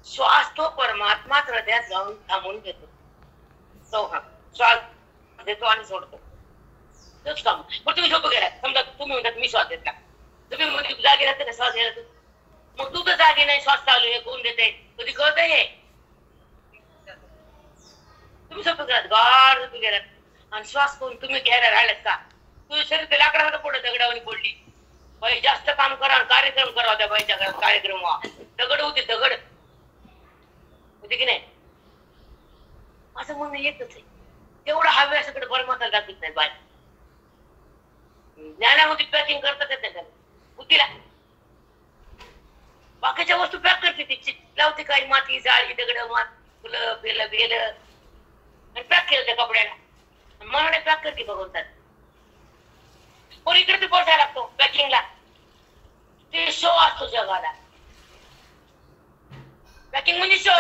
श्वास तो परमात्माच हृदयात जाऊन थांबून घेतो तो हा श्वास देतो आणि सोडतो तोच काम पण तुम्ही झोप गेला समजा तुम्ही म्हणतात मी श्वास घेतला तुम्ही म्हणजे जागे राहते ना श्वास घ्यायला मग तू तर जागे नाही श्वास चालू आहे कोण देते कधी कळत हे तुम्ही झोप गेलात गाढ झोप गेलात आणि श्वास कोण तुम्ही घ्यायला राहिलात का तुझं शरीर ते लाकडावर पुढे दगडावणी पडली बाई जास्त काम करा कार्यक्रम करा होत्या बाईच्या घरात कार्यक्रम व्हा दगड होते दगड होते की नाही असं म्हणणं येतच आहे तेवढं हवे असं परमात्मा दाखवत नाही बाय ज्ञानामध्ये पॅकिंग करतात त्याच्या बुद्धीला बाकीच्या वस्तू पॅक करते ती लावते काही माती जाळी दगड मात फुलं बेलं बेलं आणि पॅक केलं त्या कपड्याला मनाने पॅक करते भगवंतात पण इकडे ते पोचायला लागतो पॅकिंगला ते शो असतो जगाला पॅकिंग म्हणजे शो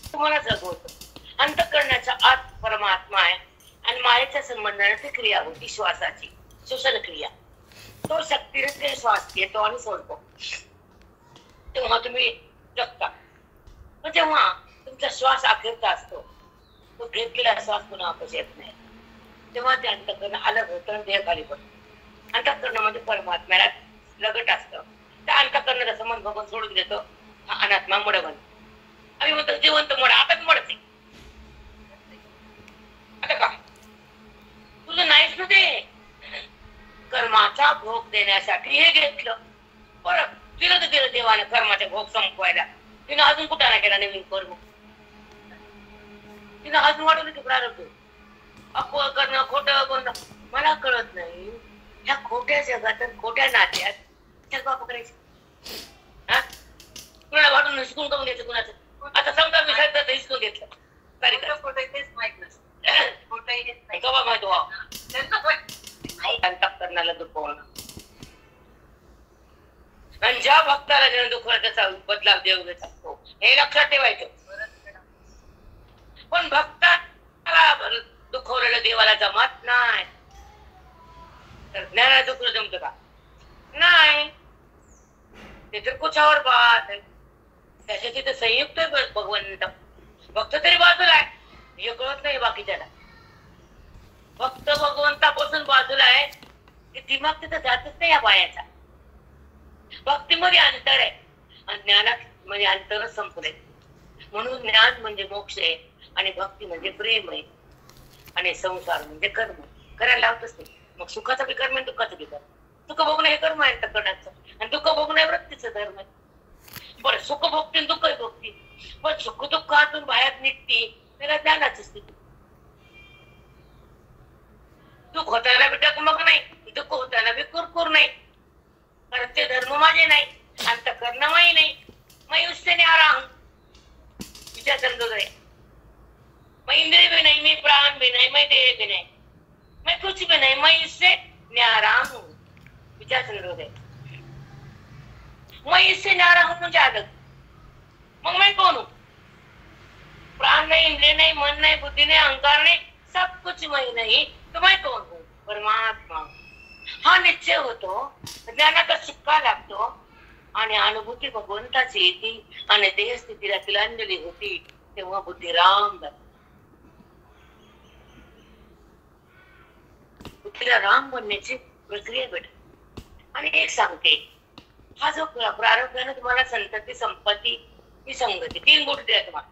तुम्हाला जगवतो अंतःकरणाच्या आत परमात्मा आहे आणि मायेच्या संबंधाने ती क्रिया होती श्वासाची श्वसन क्रिया तो शक्तीने ते श्वास घेतो आणि सोडतो तेव्हा तुम्ही जगता पण जेव्हा तुमचा श्वास अखेरचा असतो तो घेतलेला श्वास पुन्हा वापस येत नाही तेव्हा ते अंतःकरण अलग होतं आणि देह खाली पडतो अंतःकरणामध्ये परमात्म्याला लगट असतं त्या अंतःकरणाचा संबंध भगवान सोडून देतो हा अनात्मा मडबन आम्ही म्हणतो जिवंत मड आता मडते आता का तुझं नाहीच ना ते कर्माचा भोग देण्यासाठी हे घेतलं परत दिलं तर दिलं देवाने कर्माचा भोग संपवायला तिनं अजून कुठं नाही केला नवीन कर्म तिनं अजून वाढवलं की प्रारब्ध अफवा करणं खोटं बोलणं मला कळत नाही ह्या खोट्या जगात खोट्या नात्यात त्यात बाप करायचे हा कुणाला वाटून हिसकून करून घ्यायचं कुणाचं आता समजा मी साहेब हिसकून घेतलं तेच माहित नसतं कवा माहिती अंतःकरणाला दुखवणं आणि ज्या भक्ताला ज्याने दुखवलं त्याचा बदलाव देव घेत असतो हे लक्षात ठेवायचं पण भक्ताला दुखवलेलं देवाला जमत नाही तर ज्ञानाला दुखलं जमतं का नाही ते तर कुछावर बात आहे त्याच्या तिथे संयुक्त आहे भगवंत भक्त तरी बाजूला आहे हे कळत नाही बाकीच्याला भक्त भगवंतापासून बाजूला आहे ते दिमाग तिथं जातच नाही या बायाचा भक्तीमध्ये अंतर आहे आणि ज्ञानात म्हणजे अंतरच संपले म्हणून ज्ञान म्हणजे मोक्ष आहे आणि भक्ती म्हणजे प्रेम आहे आणि संसार म्हणजे कर्म करायला लावतच नाही मग सुखाचं बी कर्म आहे दुःखाचं बी कर्म सुख भोगणं हे कर्म आहे अंतःकरणाचं आणि दुःख भोगणं हे वृत्तीचं धर्म आहे बरं सुख भोगते दुःख भोगते पण सुख दुःखातून बाहेर निघते त्याला ज्ञानाची स्थिती दुःख होताना बी डगमग नाही दुःख होताना बी कुरकुर नाही कारण ते धर्म माझे नाही अंतःकरण माही नाही मैं उससे न्यारा हूं विचार समझोगे मैं इंद्रिय भी नहीं मैं प्राण भी नहीं मैं देह भी नहीं मैं कुछ भी नहीं मैं इससे न्यारा हूं विचार समझोगे मैं इससे न्यारा हूं मुझे अलग मग मैं कौन हूं प्राण नहीं इंद्रिय नहीं मन नहीं बुद्धि नहीं अहंकार नहीं सब कुछ मैं नहीं तो मैं कौन हूं परमात्मा हा निश्चय होतो ज्ञानाचा शिक्का लागतो आणि अनुभूती भगवंताची येते आणि देह स्थितीला तिलांजली होती तेव्हा बुद्धी राम बुद्धीला राम बनण्याची प्रक्रिया भेटत. आणि एक सांगते, हा जो प्रारब्धाने तुम्हाला संतती संपत्ती ही संगती 3 गोष्टी दिल्या तुम्हाला.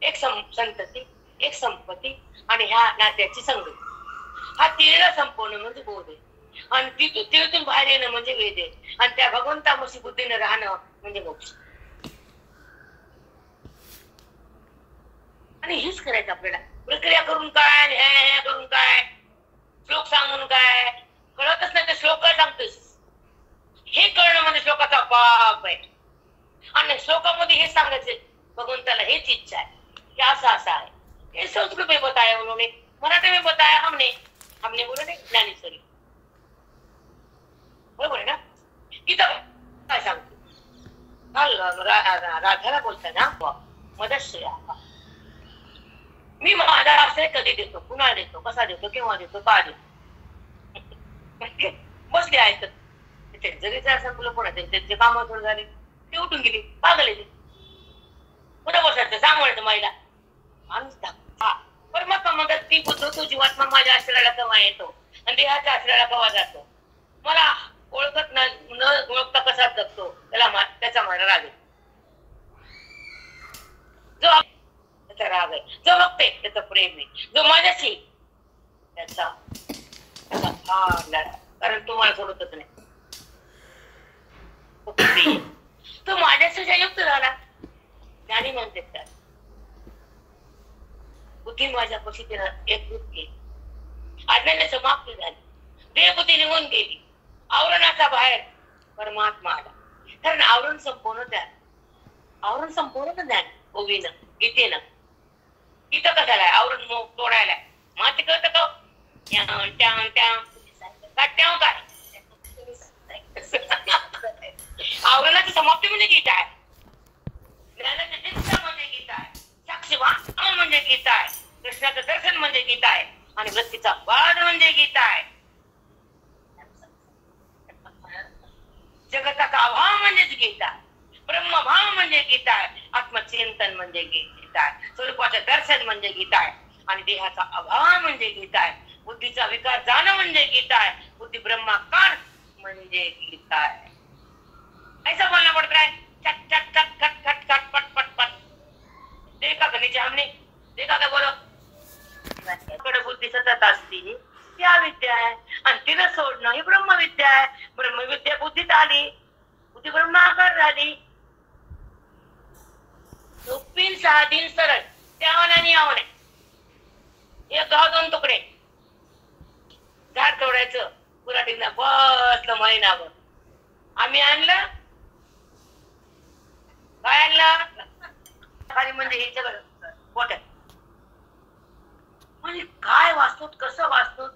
एक संतती, एक संपत्ती आणि ह्या नात्याची संगती. हा तिळला संपवणं म्हणजे बोध आहे. आणि तिळतून बाहेर येणं म्हणजे वेद आहे. आणि त्या भगवंतापाशी बुद्धीने राहणं म्हणजे मोक्ष. आणि हेच करायचं आपल्याला. प्रक्रिया करून काय आणि ह्या करून काय, श्लोक सांगून काय, कळतच नाही तर श्लोक काय सांगतोस. हे कळणं म्हणजे श्लोकाचा पाप आहे. आणि श्लोकामध्ये हे सांगायचं भगवंताला हेच इच्छा आहे की असं असं आहे. हे संस्कृत में बताया उन्होंने, मराठी में बताया हमने बोला नाही ज्ञानेश्वरी. बरोबर आहे ना. इथं काय सांगतो, राधाला बोलताना मदश्रया, मी माझा आश्रय कधी देतो, कुणाला देतो, कसा देतो, केव्हा देतो, का देतो. बसले आहेत जरी संपलं पुन्हा त्यांचे काम थोडं झाले ते उठून गेली, पागल आहे. पुन्हा बसायचं सांभाळतं महिला माणूस. परमात्मा म्हणतात ती बुद्ध तो जीवात्मा माझ्या आश्रयाला केव्हा येतो आणि देहाच्या आश्रयाला केव्हा जातो. मला ओळखत न ओळखता कसा जगतो त्याचा मला राग आहे. जो त्याचा राग आहे, जो बघते त्याचं प्रेम आहे, जो माझ्याशी त्याचा कारण तो मला सोडतच नाही. तो माझ्याशी युक्त झाला. ज्ञानी म्हणते त्यात बुद्धी माझ्या पशी एकरूप केली, अज्ञाने समाप्त झाली, देहबुद्धी निघून गेली, आवरणाचा बाहेर परमात्मा आला. कारण आवरण संपूर्ण ज्ञान, आवरण संपूर्ण ज्ञान ओवीनं गीतेनं. इथं कशाला आहे आवरण तोडायला. माती कळतं का काय आवरणाची समाप्ती म्हणजे गीता आहे. ज्ञानाची चिंता म्हणजे गीता आहे. साक्षीभाव म्हणजे गीता आहे. कृष्णाचं दर्शन म्हणजे गीता आहे. आणि वृत्तीचा वाद म्हणजे गीता आहे. जगताचा अभाव म्हणजेच गीता, ब्रह्मभाव म्हणजे गीता आहे, आत्मचिंतन म्हणजे गीता आहे, स्वरूपाचं दर्शन म्हणजे गीता आहे, आणि देहाचा अभाव म्हणजे गीता आहे, बुद्धीचा विकार जाणं म्हणजे गीता आहे, बुद्धी ब्रह्माकार म्हणजे गीता आहे. ऐसा बोलना पड़ता है, चट चट चट खट खट खट पट पट पट. देखा का नीचे हमने, देखा का बोलो. बुद्धी सतत असती त्या विद्या आहे, आणि तिला सोडणं ही ब्रह्मविद्या आहे. ब्रह्मविद्या बुद्धीत आली, बुद्धी ब्रह्माकार झाली. सोपी साधी सरळ त्यावनाने आवणे. एक गाव 2 तुकडे. झाड तोडायचं कुराटींना बसलं महिनाभर. आम्ही आणलं काय आणलं खाली म्हणजे हे सगळं पोट्यात. म्हणजे काय वाचतो, कसं वाचतो,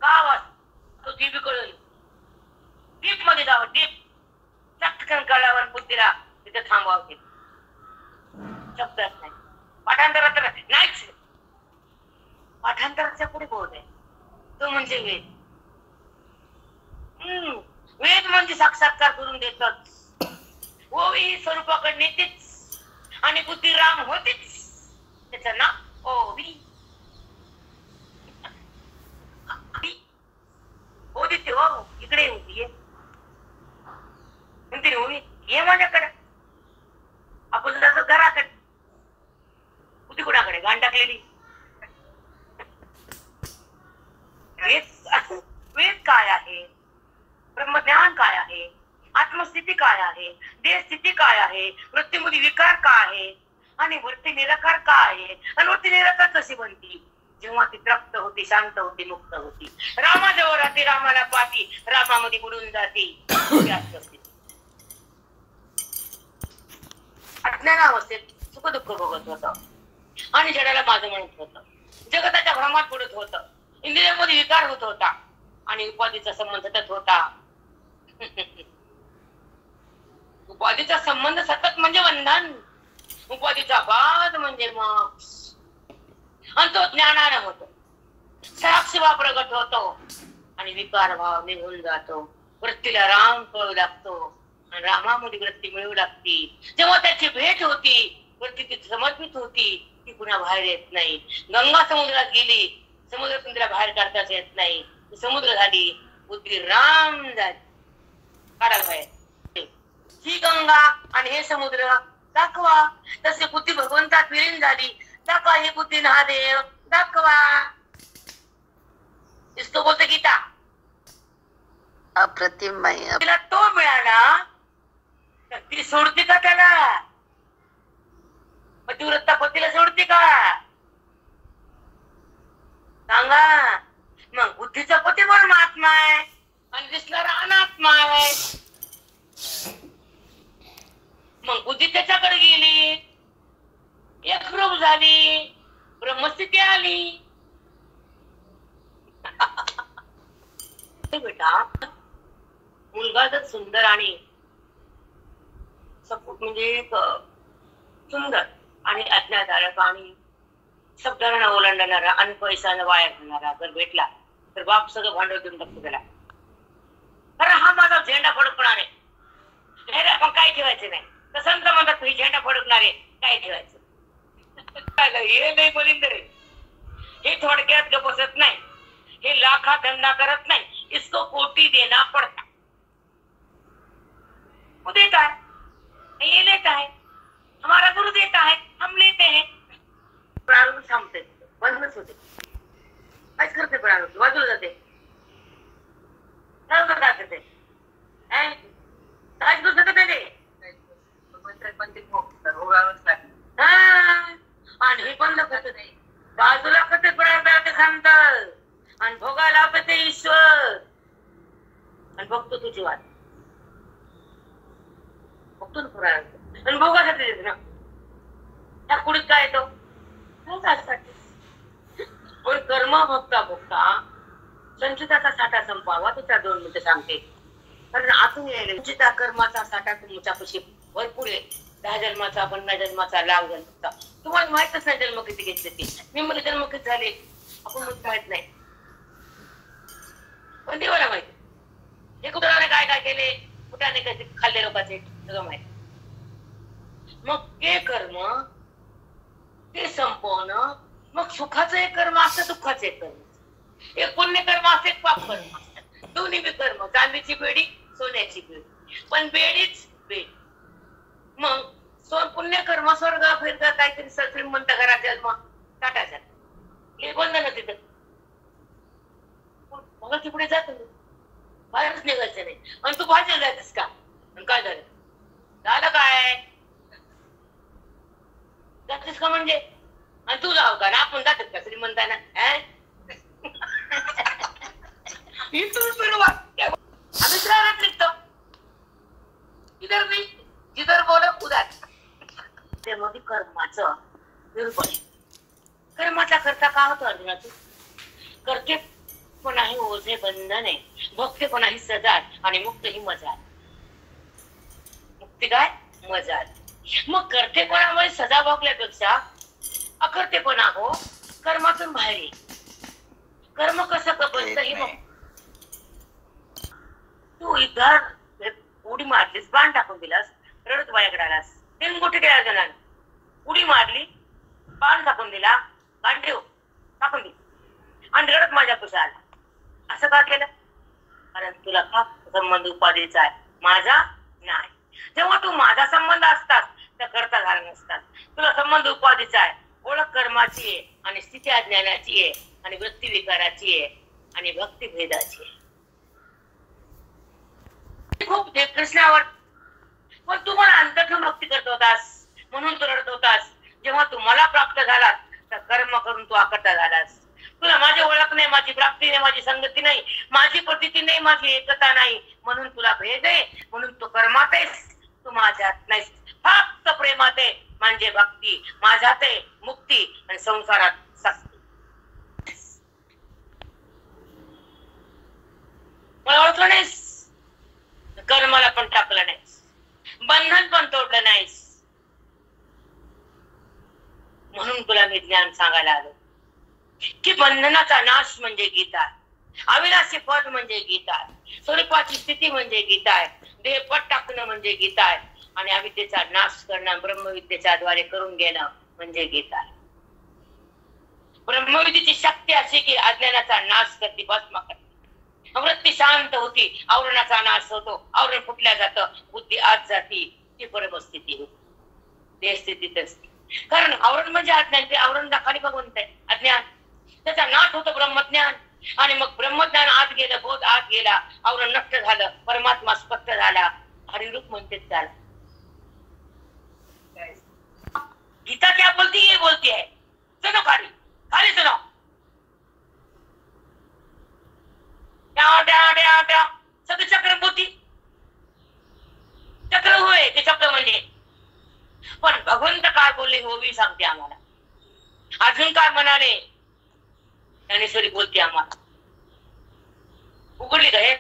का वाचतो ती बी कळलं. डीप मध्ये जावं, डीप चटकन कळल्यावर बुद्धीला तिथे थांबवावं. शब्दात नाही, पाठांतरात नाहीच. पाठांतराच्या पुढे बोध आहे तो म्हणजे वेद. वेद म्हणजे साक्षात्कार करून देतात. ओवी स्वरूपाकडे नेतेच आणि बुद्धी राम होतीच. त्याचं नाव ओवी. ओदिते हो इकडे होती म्हणते ओवी ये माझ्याकडे. आपण जातो घराकडे, बुद्धी कुणाकडे गाण टाकलेली. वेद काय आहे, ब्रह्मज्ञान काय आहे, आत्मस्थिती काय आहे, देह स्थिती काय आहे, वृत्तीमध्ये विकार काय आहे, आणि वृत्ती निराकार काय आहे, आणि वृत्ती निराकार कशी बनती. जेव्हा ती तृप्त होती, शांत होती, मुक्त होती, रामाजवळ राहते, रामाला पाहती, रामामध्ये बुडून जाते. अज्ञानावस्थेत सुख दुःख भोगत होत आणि जगाला माझं म्हणत होत. जगताच्या भ्रमात पडत होत, इंद्रियामध्ये विकार होत होता आणि उपाधीचा संबंध सतत होता. उपाधीचा संबंध सतत म्हणजे बंधन, उपाधीचा बाद म्हणजे मोक्ष. आणि तो ज्ञानाने होतो, साक्षीभाव प्रगट होतो आणि विकार भाव निघून जातो. वृत्तीला राम कळू लागतो आणि रामामध्ये वृत्ती मिळू लागती. जेव्हा त्याची भेट होती, वृत्ती ती समर्पित होती, ती पुन्हा बाहेर येत नाही. गंगा समुद्रात गेली, समुद्रातून तिला बाहेर काढताच येत नाही, समुद्र झाली. बुद्धी राम झाली. काढा बाहेर. ही गंगा आणि हे समुद्र दाखवा. तसे बुद्धी भगवंतात विलीन झाली. दाखवा ही बुद्धी महादेव दाखवा. इसको बोलते गीता. अप्रतिम बाई. तिला तो मिळाला तर ती सोडते का त्याला? पतिव्रता पतीला सोडते का? सांगा. मग बुद्धीचा पती परमात्मा आहे आणि दिसणारा अनात्मा आहे. मग बुद्धी त्याच्याकडे गेली, एकरूप झाली, ब्रह्मस्थिती आली. बेटा मुलगा जर सुंदर आणि सपूट म्हणजे सुंदर आणि अज्ञाधारक आणि शब्दांना ओलांडणारा आणि पैशाने वाया घालणारा जर भेटला तर बाप सगळं भांडवल देऊन टाकतो त्याला. कारण हा माझा झेंडा फडकणार आहे. आपण काय ठेवायचं नाही. तर संत म्हणतात ही झेंडा फडकणार आहे काय ठेवायचं. हे नाही बलिंदर आहे. हे थोडक्यात बसत नाही. हे लाखा धंदा करत नाही. इसको कोटी देना पड़ता. वो देता है, ये लेता है, हमारा गुरु देता है, हम लेते हैं. प्रारूप थांबते, बंदच होते. काहीच करते प्रारूप, बाजूला जाते. काय करते? काहीच गोष्ट करते ते. आणि हे बंद करते ते. बाजूला करते प्रारूप सांगत आणि भोगा लावते ते ईश्वर. आणि बघतो तुझी वाट. बघतो ना प्रारूप आणि भोगासाठी देते ना. त्या कुडीत काय येतो? पण कर्म भोगता भोगता संचिताचा साठा संपावा. तुझ्या 2 मिनिटं सांगते. कारण आतून यायला संचिता कर्माचा साठा तुमच्यापाशी भरपूर आहे. 10 जन्माचा 50 जन्माचा लाभ जन्माचा. तुम्हाला माहितच नाही जन्म किती घेतले ते. मी मला जन्म किती झाले आपण माहित नाही. पण देवाला माहिती. हे कुत्राने काय काय केले, कुठाने काय खाल्ले लोकांचे सगळं माहिती. मग ते कर्म ते संपवणं. मग सुखाचं एक कर्म असतं, दुःखाचं एक कर्म. एक पुण्य कर्म असतं, एक पाप कर्म असतं. दोन्ही बी कर्म. चांदीची बेडी, सोन्याची बेडी. पण बेडीच बेडी. मग पुण्य कर्म स्वर्ग फिरग काहीतरी श्रीमंत घरात जन्म टाटायचा. हे बंधन तिथं. मग तिकडे जात बाहेरच निघायचं नाही. आणि तू भाजी जायचंस का? आणि काय झालं? झालं काय? जातेस का म्हणजे? आणि तू जाऊ का? आपण जातात का श्रीमंताना? आम्ही श्रावणात निघतो. इधर नाही जिधर बोल उदार. ते मग कर्माचं निरूपण. कर्माचा करता का होतो अर्जुनाचं? करते पण आहे ओझे बंधन आहे. भक्ती पण आहे सजा आणि मुक्त ही मजा. मुक्ती काय? मजा. मग करतेपणामुळे सजा भोगल्यापेक्षा अकर्तेपणा हो कर्मातून बाहेर ये. कर्म कसं बसतं हे मग. तू इधर उडी मारलीस, बाण टाकून दिलास, रडत बायाकडे आलास. 3 गोटी केल्या जणांनी. उडी मारली, बाण टाकून दिला, बाण ठेव टाकून दिली आणि रडत माझ्यापाशी आला. असं का केलं? कारण तुला हा संबंध उपाधीचा आहे, माझा नाही. जेव्हा तू माझा संबंध असतास तर करता झाला नसतात. तुला संबंध उपाधीचा आहे. ओळख कर्माची आहे आणि स्थिती अज्ञानाची आहे आणि वृत्ती विकाराची आहे आणि भक्ती भेदाची आहे. खूप कृष्णावर. पण तू मला अंतर्ठेवून भक्ती करत होतास म्हणून तू रडत होतास. जेव्हा तू मला प्राप्त झालास तर कर्म करून तू आकर्ता झालास. तुला माझी ओळख नाही, माझी प्राप्ती नाही, माझी संगती नाही, माझी प्रतीती नाही, माझी एकता नाही, म्हणून तुला भेद आहे. म्हणून तू कर्मात आहेस, तू माझ्यात नाहीस. फक्त प्रेमात आहे म्हणजे भक्ती. माझ्यात आहे मुक्ती आणि संसारात शक्ती. मला ओळखलं नाहीस, कर्माला पण टाकलं नाहीस, बंधन पण तोडलं नाहीस. म्हणून तुला मी ज्ञान सांगायला आलो की बंधनाचा नाश म्हणजे गीता, अविनाशी पद म्हणजे गीता, स्वरूपाची स्थिती म्हणजे गीता आहे, देहपट टाकणं म्हणजे गीता आहे आणि अविद्येचा नाश करणं ब्रह्मविद्येच्या द्वारे करून घेणं म्हणजे गीता आहे. ब्रह्मविद्येची शक्ती अशी की अज्ञानाचा नाश करते, भस्म करते. वृत्ती शांत होती, आवरणाचा नाश होतो, आवरण फुटल्या जातं, बुद्धी आत जाती, ती परमस्थिती होती, ते स्थितीत असते. कारण आवरण म्हणजे अज्ञान, ते आवरण खाली भगवंत आहे अज्ञान, त्याचा नाश होतो ब्रह्मज्ञान. आणि मग ब्रह्मज्ञान आत गेलं, बोध आत गेला, आवरण नष्ट झालं, परमात्मा स्पष्ट झाला, हरिरूप म्हणते झाला. गीता क्या बोलती ये बोलती है, सुनो खाली खाली सुनो. सगळं चक्र बोलती, चक्र होय ते चक्र म्हणजे. पण भगवंत काय बोलले हो बी सांगते आम्हाला. अजून काय म्हणाले ज्ञानेश्वरी बोलते आम्हाला. उघडली का हे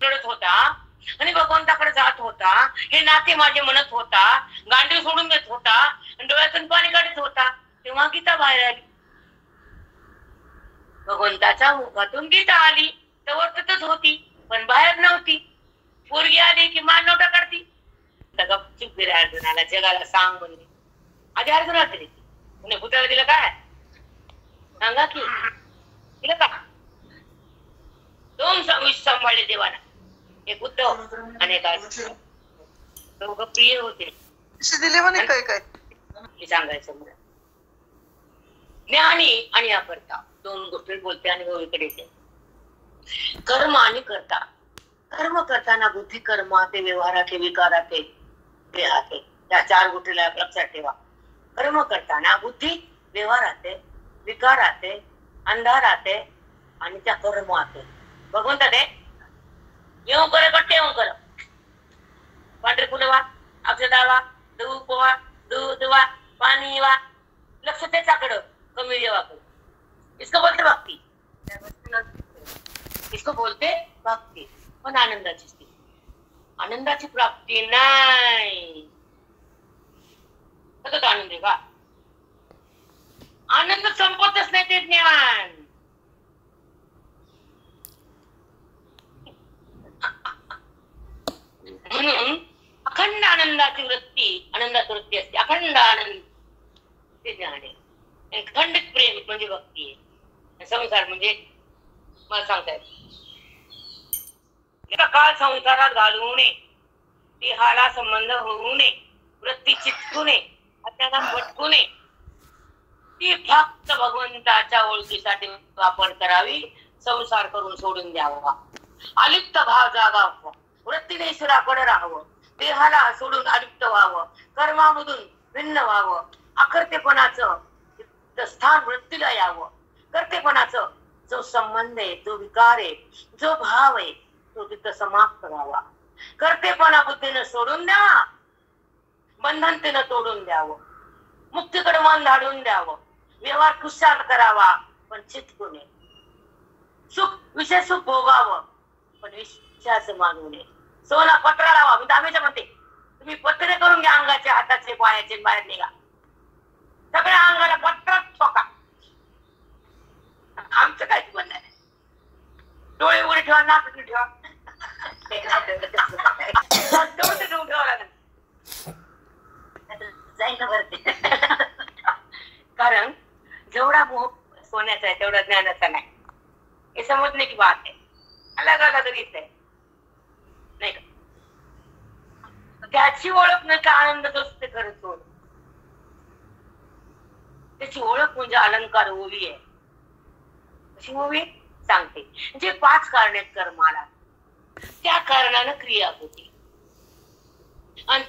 रडत होता आणि भगवंताकडे जात होता, हे नाते माझे म्हणत होता, गांडीव सोडून देत होता, डोळ्यातून पाणी काढत होता, तेव्हा गीता बाहेर आली. भगवंताच्या मुखातून गीता आली, तर तिथंच होती पण बाहेर नव्हती. पोरगी आली की मान नव्हता काढती, गपचूप गेले अर्जुनाला, जगाला सांग म्हणले. आधी अर्जुना तरी पुणे भूताला दिलं काय सांगा की, दिलं का? दोन विष सांभाळले देवाना, एक उद्धव आणि एक अर्जुन. दोघं प्रिय होते. दिले म्हणे काय काय हे सांगायचं मला. ज्ञानी आणि अकर्ता दोन गोष्टी बोलते आणि गोवीकडे येते. कर्म आणि कर्ता. कर्म करताना बुद्धी कर्माते, व्यवहाराते, विकाराते, देहाते, या चार गोष्टीला लक्षात ठेवा. कर्म करताना बुद्धी व्यवहाराते, विकाराते, अंधाराते आणि त्या कर्माते. भगवंता दे येऊ कर कट्टे येऊ कर, पांढरे फुलं वा, अक्षता वा, धूप वा, दूध वा, पाणी वा, लक्ष त्याच्याकडं कमी जेवा करू. इसको बोलते भक्ती, इसको बोलते भक्ती. पण आनंदाची स्थिती, आनंदाची प्राप्ती नाही. सतत आनंद आहे का? आनंद संपतच नाही, ते ज्ञान. म्हणून अखंड आनंदाची वृत्ती, आनंदाची वृत्ती असते, अखंड आनंद ते ज्ञान आहे. खंडित प्रेम म्हणजे भक्ती आहे. संसार म्हणजे मला सांगता येत काळ संसारात घालवू नये, देहाला संबंध होऊ नये, वृत्ती चिटकू नये, अज्ञानात भटकू नये. ती फक्त भगवंताच्या ओळखीसाठी वापर करावी, संसार करून सोडून द्यावा. अलिप्त भाव जागावा, वृत्तीने ईश्वराकडे राहावं, देहाला सोडून अलिप्त व्हावं, कर्मामधून भिन्न व्हावं, अकर्तेपणाचं स्थान वृत्तीला यावं. कर्तेपणाचं जो संबंध आहे, जो विकार आहे, जो भाव आहे, तो तिथं समाप्त व्हावा. कर्तेपणा बुद्धीनं सोडून द्यावा, बंधन तिनं तोडून द्यावं, मुक्तीकडे मन धाडून द्यावं, व्यवहार खुशाल करावा पण चिटकू नये. सुख विषय सुख भोगावं पण विषयाचं मानू नये. सोना पत्रा लावा, मी दामेच्या म्हणते तुम्ही पत्रे करून घ्या, अंगाचे, हाताचे, पायाचे, बाहेर निघा, सगळ्या अंगाला पत्रात ठोका. आमचं काहीच बंद नाही. डोळे उघडे ठेवा, नाक उघडे ठेवा, डोळे ठेवून ठेवा लागेल जाईल भरते. कारण जेवढा मोह सोन्याचा आहे तेवढा ज्ञानाचा नाही, हे समजणे की बात आहे. अलग अलग रीत आहे नाही का? त्याची ओळख नाही का आनंद असते खरं सोड. त्याची ओळख म्हणजे अलंकार ओवी आहे. कशी ओवी सांगते, जे 5 कारणे कर्माला, त्या कारणानं क्रिया होती आणि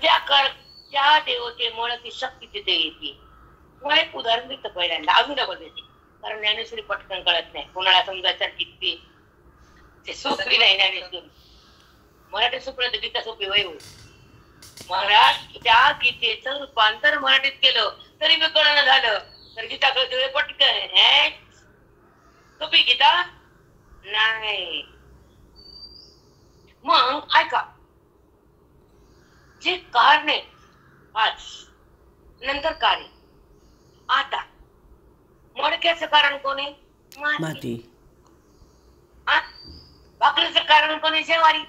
त्या देवतेमुळे ती शक्ती तिथे येते. मला एक उदाहरण देतं पहिल्यांदा, अजून डबल देते, कारण ज्ञानेश्वरी पटकन कळत नाही कोणाला समजायचं किती ते सोपी नाही. ज्ञानेश्वरी मराठी सोपलं तर गीता सोपी होय. त्या गीतेचं रूपांतर मराठीत केलं तरी बी कळणं झालं तर गीता कळते पटकन. सोपी गीता नाही. मग ऐका, जे कारणे 5 नंतर कार्य. आता मडक्याचं कारण कोण आहे? माती. भाकरीचं कारण कोण आहे? ज्वारी.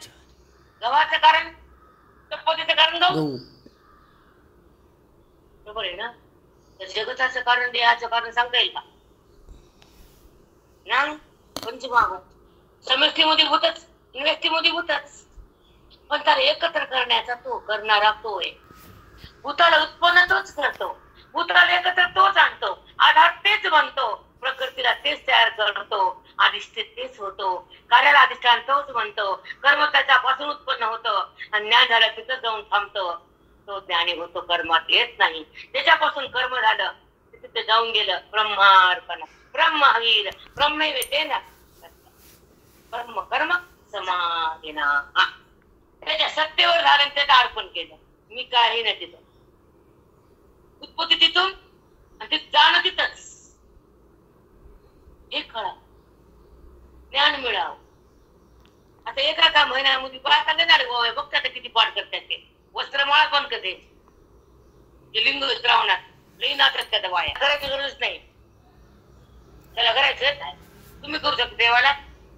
गव्हाचं कारण, चपातीचं कारण गहू. बरोबर आहे ना? तर जगताचं कारण, देहाचं कारण सांगता येईल का? नाही. पंचमहाभूत समष्टीमध्ये भूतच, व्यक्तीमध्ये भूतच, पण त्याला एकत्र करण्याचा तो करणारा तो आहे. भूताला उत्पन्न तोच करतो, भूताला एकत्र तोच आणतो, आधार तेच बनतो, प्रकृतीला तेच तयार करतो, अधिष्ठित तेच होतो, कार्याला अधिष्ठान तोच म्हणतो, कर्म त्याच्यापासून उत्पन्न होतं आणि ज्ञान झालं तिथं जाऊन थांबतो. तो ज्ञानी होतो, कर्मात येत नाही. त्याच्यापासून कर्म झालं तिथे जाऊन गेलं ब्रह्मार्पण, ब्रह्मवीर ब्रह्मवेतेन कर्म कर्म समाधीना. त्याच्या सत्तेवर झालं आणि त्याचं अर्पण केलं. मी काही नाही तिथं, उत्पत्ती तिथून आणि तिथं जाणं तिथंच. हे कळा, ज्ञान मिळावं. आता एका महिन्यामध्ये बायका देणार बघतात किती पाठ करतात ते. वस्त्रमाळा पण करते, लिंग श्रावणात लई नाचत त्या बाया. करायची गरज नाही, त्याला करायचं नाही. तुम्ही करू शकता, देवाला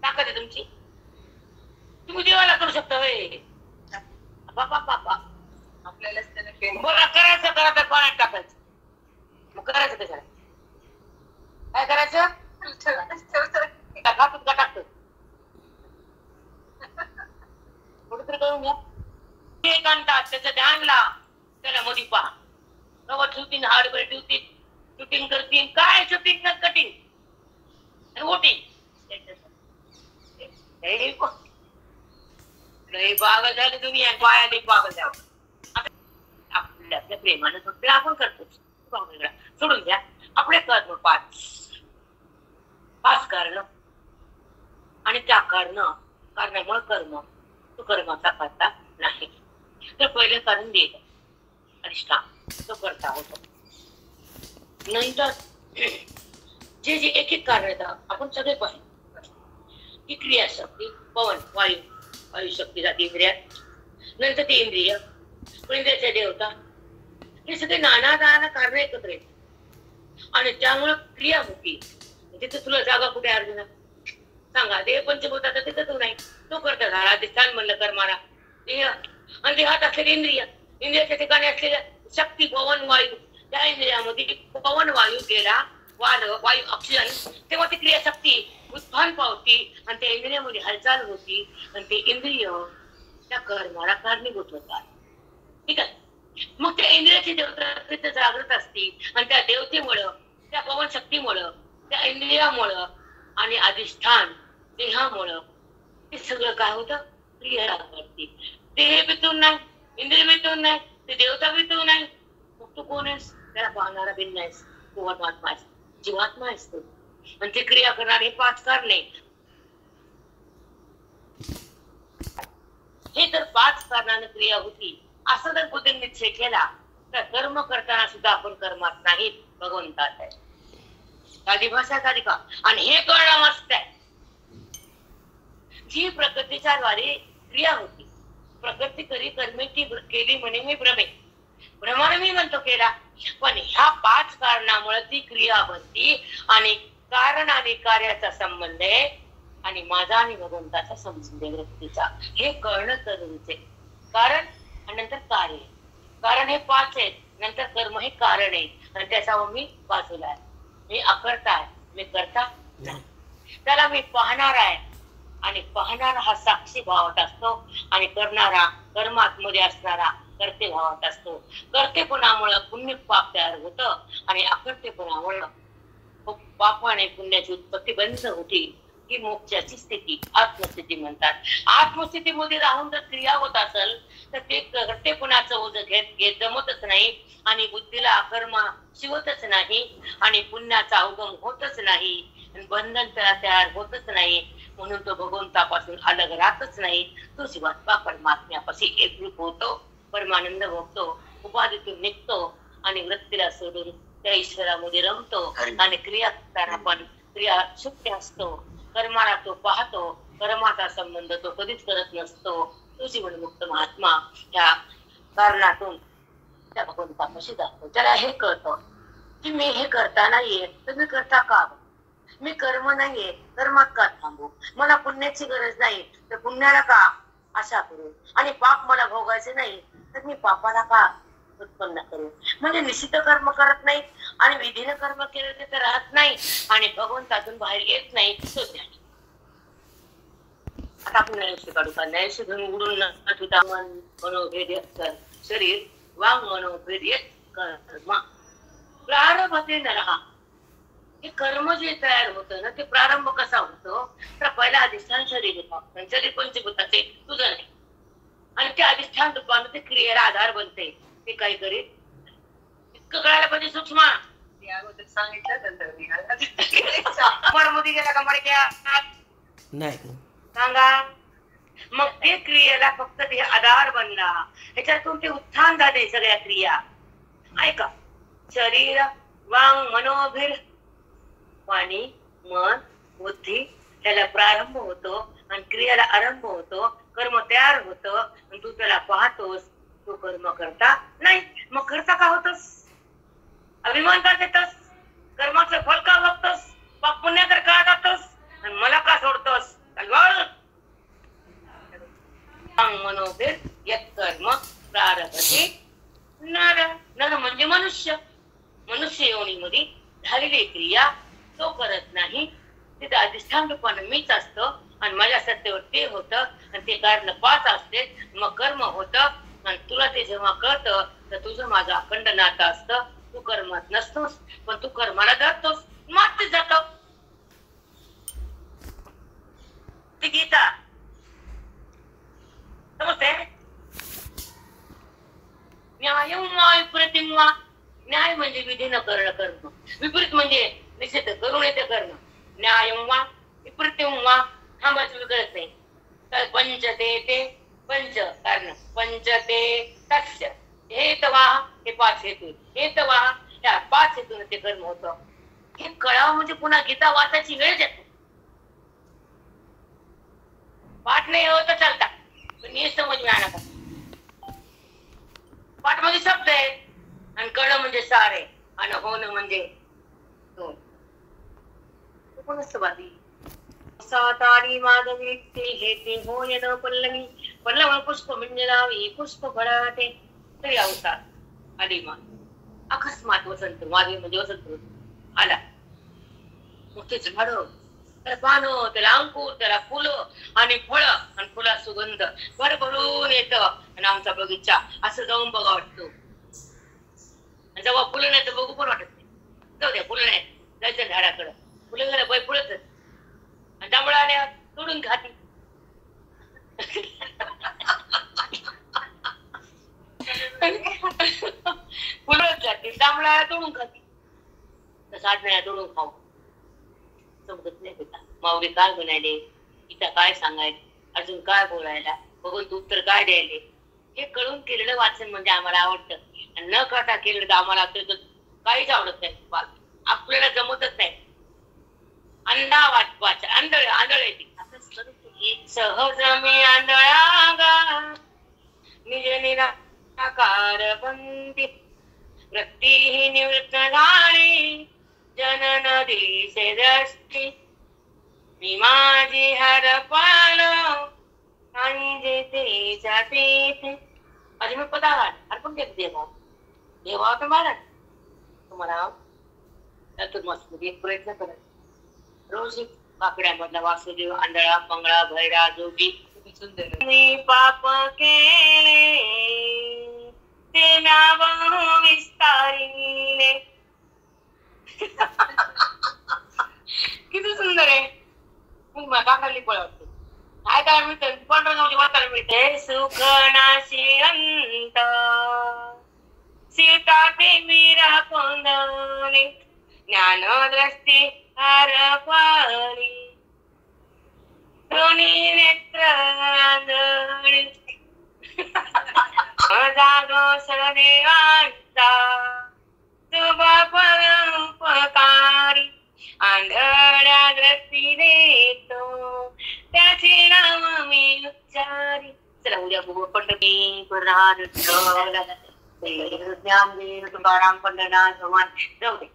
ताकद आहे तुमची, तुम्ही देवाला करू शकता. होय बापा बापा, आपल्यालाच त्याला बरं करायचं करा तर पाण्यात टाकायचं. मग करायचं कशाला, काय करायचं, टाकातून का टाकतो कुठेतरी करून घ्या. एक आणतात त्याचं ध्यान लाव, त्याला मध्ये पहा कवर ठेवतील, हार्डवेअर ठेवतील, शूटिंग करतील. काय शूटिंग ना कटिंग वोटिंग, लई पागल झाले तुम्ही, बाया लई पागल झाले. आपल्या आपल्या प्रेमानं फक्त आपण करतो, सोडून द्या. आपले कर्म पाच कारण आणि त्या कारणामुळे कर्म, तो कर्माचा करता नाही. तर पहिले कारण देत अधिष्ठान, तो करता होतो. नंतर जे जे एक एक कारण येतात आपण सगळे पाहिजे की क्रियाशक्ती, पवन वायू शक्ती जाते इंद्रियात, नंतर ते इंद्रिय, इंद्रियाच्या देवता, हे सगळे नाना कारण एकत्र येतात आणि त्यामुळे क्रिया होती. तिथं तुला जागा कुठे अर्जुना सांगा, देह पंचभूतात तिथं तू नाही, तो करता झाला अधिष्ठान म्हणलं कर्माला. देह आणि देहात असलेले इंद्रिय, इंद्रियाच्या ठिकाणी असलेल्या शक्ती पवन वायू, त्या इंद्रियामध्ये पवन वायू गेला, वायू ऑक्सिजन, तेव्हा ती क्रियाशक्ती उत्थान पावती आणि त्या इंद्रियामध्ये हालचाल होती आणि ते इंद्रिय त्या कर्माला कारणीभूत होतात. ठीक आहे. मग त्या इंद्रियाची देवता तिथे जागृत असते आणि त्या देवतेमुळं, त्या पवन शक्तीमुळं, त्या इंद्रियामुळं आणि अधिष्ठान देहामुळं ते सगळं काय होतं, क्रिया करते. देह बितून नाही, इंद्रिय बितून नाही, ते देवता बितून नाही. मग तू कोण आहेस, त्याला पाहणारा भिन्न आहेस, तू परमात्मा आहेस, जीवात्मा आहेस तू. आणि ते क्रिया करणारे पाच कारणे, हे जर पाच कारणाने क्रिया होती असं जर बुद्धी निश्चय केला तर कर्म करताना सुद्धा आपण कर्मात नाही, भगवंतात आहे. साधी भाषा साधी का, आणि हे कळणं मस्त आहे. जी प्रकृतीच्या द्वारे क्रिया होती, प्रकृती करी कर्मे ती केली म्हणे मी भ्रमाने मी म्हणतो केला, पण ह्या पाच कारणामुळे ती क्रिया बनती आणि कारण आणि कार्याचा संबंध आहे आणि माझा आणि भगवंताचा संबंध आहे व्यक्तीचा. हे कळणं जरुरीचे. कारण आणि नंतर कार्य, कारण हे पाच आहेत, नंतर कर्म हे कारण आहे आणि त्याचा मी बाजूला आहे. मी अकर्ता आहे, मी करता नाही. त्याला मी पाहणार आहे आणि पाहणारा हा साक्षी भावात असतो आणि करणारा कर्मात्मध्ये असणारा कर्ते भावात असतो. कर्तेपणामुळे पुण्य पाप तयार होतं आणि अकर्तेपणामुळे पाप आणि पुण्याची उत्पत्ती बंद होती. ही मोक्षाची स्थिती आत्मस्थिती म्हणतात. आत्मस्थितीमध्ये राहून जर क्रिया होत असेल तर ते कर्तेपणाचं ओझ घेत जमतच नाही आणि बुद्धीला कर्म शिवतच नाही आणि पुण्याचा अवगम होतच नाही, बंधन तयार होतच नाही. म्हणून तो भगवंतापासून अलग राहतच नाही. तो शिवात्मा परमात्म्यापाशी एकरूप होतो, परमानंद भोगतो, उपाधीतून निघतो आणि वृत्तीला सोडून त्या ईश्वरामध्ये रमतो. आणि क्रिया करताना पण क्रिया शुद्ध असतो, कर्माला तो पाहतो, कर्माचा संबंध तो कधीच करत नसतो. तो जीवनमुक्त महात्मा ह्या कारणातून त्या भगवंतापाशी जातो. त्याला हे कळतं की मी हे करता नाहीये तर मी करता का, मी कर्म नाहीये कर्मात का थांबू, मला पुण्याची गरज नाही तर पुण्याला का आशा करू, आणि पाप मला भोगायचे नाही तर मी पापाला का उत्पन्न करू. म्हणजे निश्चित कर्म करत नाही आणि विधीनं कर्म केले तर राहत नाही आणि भगवंतातून बाहेर येत नाही. तो ज्ञानी आता आपण न्यायशी काढू का? न्यायशी घेऊन उडून न तुझा मन मनोभेद एक कर शरीर वांग मनोभेद एक कर्म प्रारंभते नरहा. हे कर्म जे तयार होतं ना ते प्रारंभ कसा होतो तर पहिला अधिष्ठान शरीर येतं. शरीर पंचभूताचे तुझं नाही आणि ते अधिष्ठान रूपाने ते क्रियेला आधार बनते. ते काही करीत इतकं कळायला पाहिजे सूक्ष्म. ते अगोदर सांगितलं नंतर निघाला. मध्ये गेला का मडक्या नाही सांगा. मग ते क्रियेला फक्त ते आधार बनला. ह्याच्यातून ते उत्थान झाले सगळ्या क्रिया. ऐका शरीर वांग मनोभीर पाणी मन बुद्धी त्याला प्रारंभ होतो आणि क्रियेला आरंभ होतो. कर्म तयार होतं आणि तू त्याला पाहतोस. तू कर्म करता नाही. मग करता का होतोस? अभिमान का देतोस? कर्माचं फळ का बघतोस? पाप पुण्य कर का जातोस आणि मला का सोडतोस? मनोभेद यत् कर्म प्रारभते नर. नर म्हणजे मनुष्य. मनुष्य योनीमध्ये झालेली क्रिया तो करत नाही. तिथे अधिष्ठान रूपाने मीच असतो आणि माझ्या सत्तेवर ते होतं आणि ते कारण 5 असते. मग कर्म होतं आणि तुला ते जेव्हा कळतं तर तुझं माझं अखंड नातं असतं. तू कर्मात नसतोस पण तू कर्माला धरतोस. मात जातो ती गीता समजते. न्याय विपरीत. न्याय म्हणजे विधी न करणं कर्म. विपरीत म्हणजे निषेध करून येते कर्म. न्याय विपरीत हा माझं कळत नाही. तर पंचते ते पंच कारण पंचते तस्य हेतवा हे 5 हेतू. हेतवा या 5 हेतून ते कर्म होतं. हे कळावं म्हणजे पुन्हा गीता वाचायची वेळ येतो. पाठ नाही होत चालता पण हे समज मिळाला का? पाठ मध्ये शब्द आहे आणि कळणं म्हणजे सार आहे आणि होणं म्हणजे दोन. सातारी माधवी ते हे ते होय न पल्लवी पल्लव पुष्प म्हणजे नावी पुष्प फळाते तरी अवतार आदिमा. अकस्मात वसंत माधवी म्हणजे वसंत आला. मग ते झाड त्याला पानं त्याला अंकुर त्याला फुलं आणि फळं आणि फुला सुगंध भरभरून येत आणि आमचा बगीचा असं जाऊन बघा वाटतो. जेव्हा फुलं नाही तर बघू पण वाटत नाही. जाऊ द्या फुलं नाही जायचं झाडाकडं. फुलं गेलं बाई फुलत आणि जांभळा आल्या तोडून खाती. फुलत जाते जांभळा तोडून खाती. साठ नाही तोडून खाऊ समजत नाही बेटा. माऊली काय म्हणाले गीता काय सांगायला अजून काय बोलायला बघून तू उत्तर काय द्यायले. हे कळून केलेलं वाचन म्हणजे आम्हाला आवडतं आणि न कळता केलेलं तर आम्हाला काहीच आवडत नाही. आपल्याला जमतच नाही. अंडा वाच आंधळ आंधळ येते सहज मी आंधळा निज निराकार बंदी वृत्ती निवृत्त झाली जनन दिसे दृष्टी मी माझी हरपाल आणि जेथे जाते. अजून मी पदार्थ अर्पण केलं देवा. देवा तर महाराज तुम्हाला त्यातून मस्त एक प्रयत्न करा. रोज काकड्यामधला वासुदेव आंधळा मंगळा भैरा जोगी सुंदर मी पाप केले ते नाव विस्तारिले. किती सुंदर आहे. मग मला खाली पळवते काय काय मिळते पण वाचायला मिळते. सुख नाशी अंत सीता ते मीरा कोंदले ज्ञान दृष्टी हरपाली दोन्ही नेत्र आंधळी जागोस देवांचा तुझा परोपकारी आंधळ्या दृष्टी देतो त्याचे नाव मी उच्चारी. चला उद्या बघू पंढरी ज्ञान तुकाराम पंढरनाथ भगवान जाऊ दे.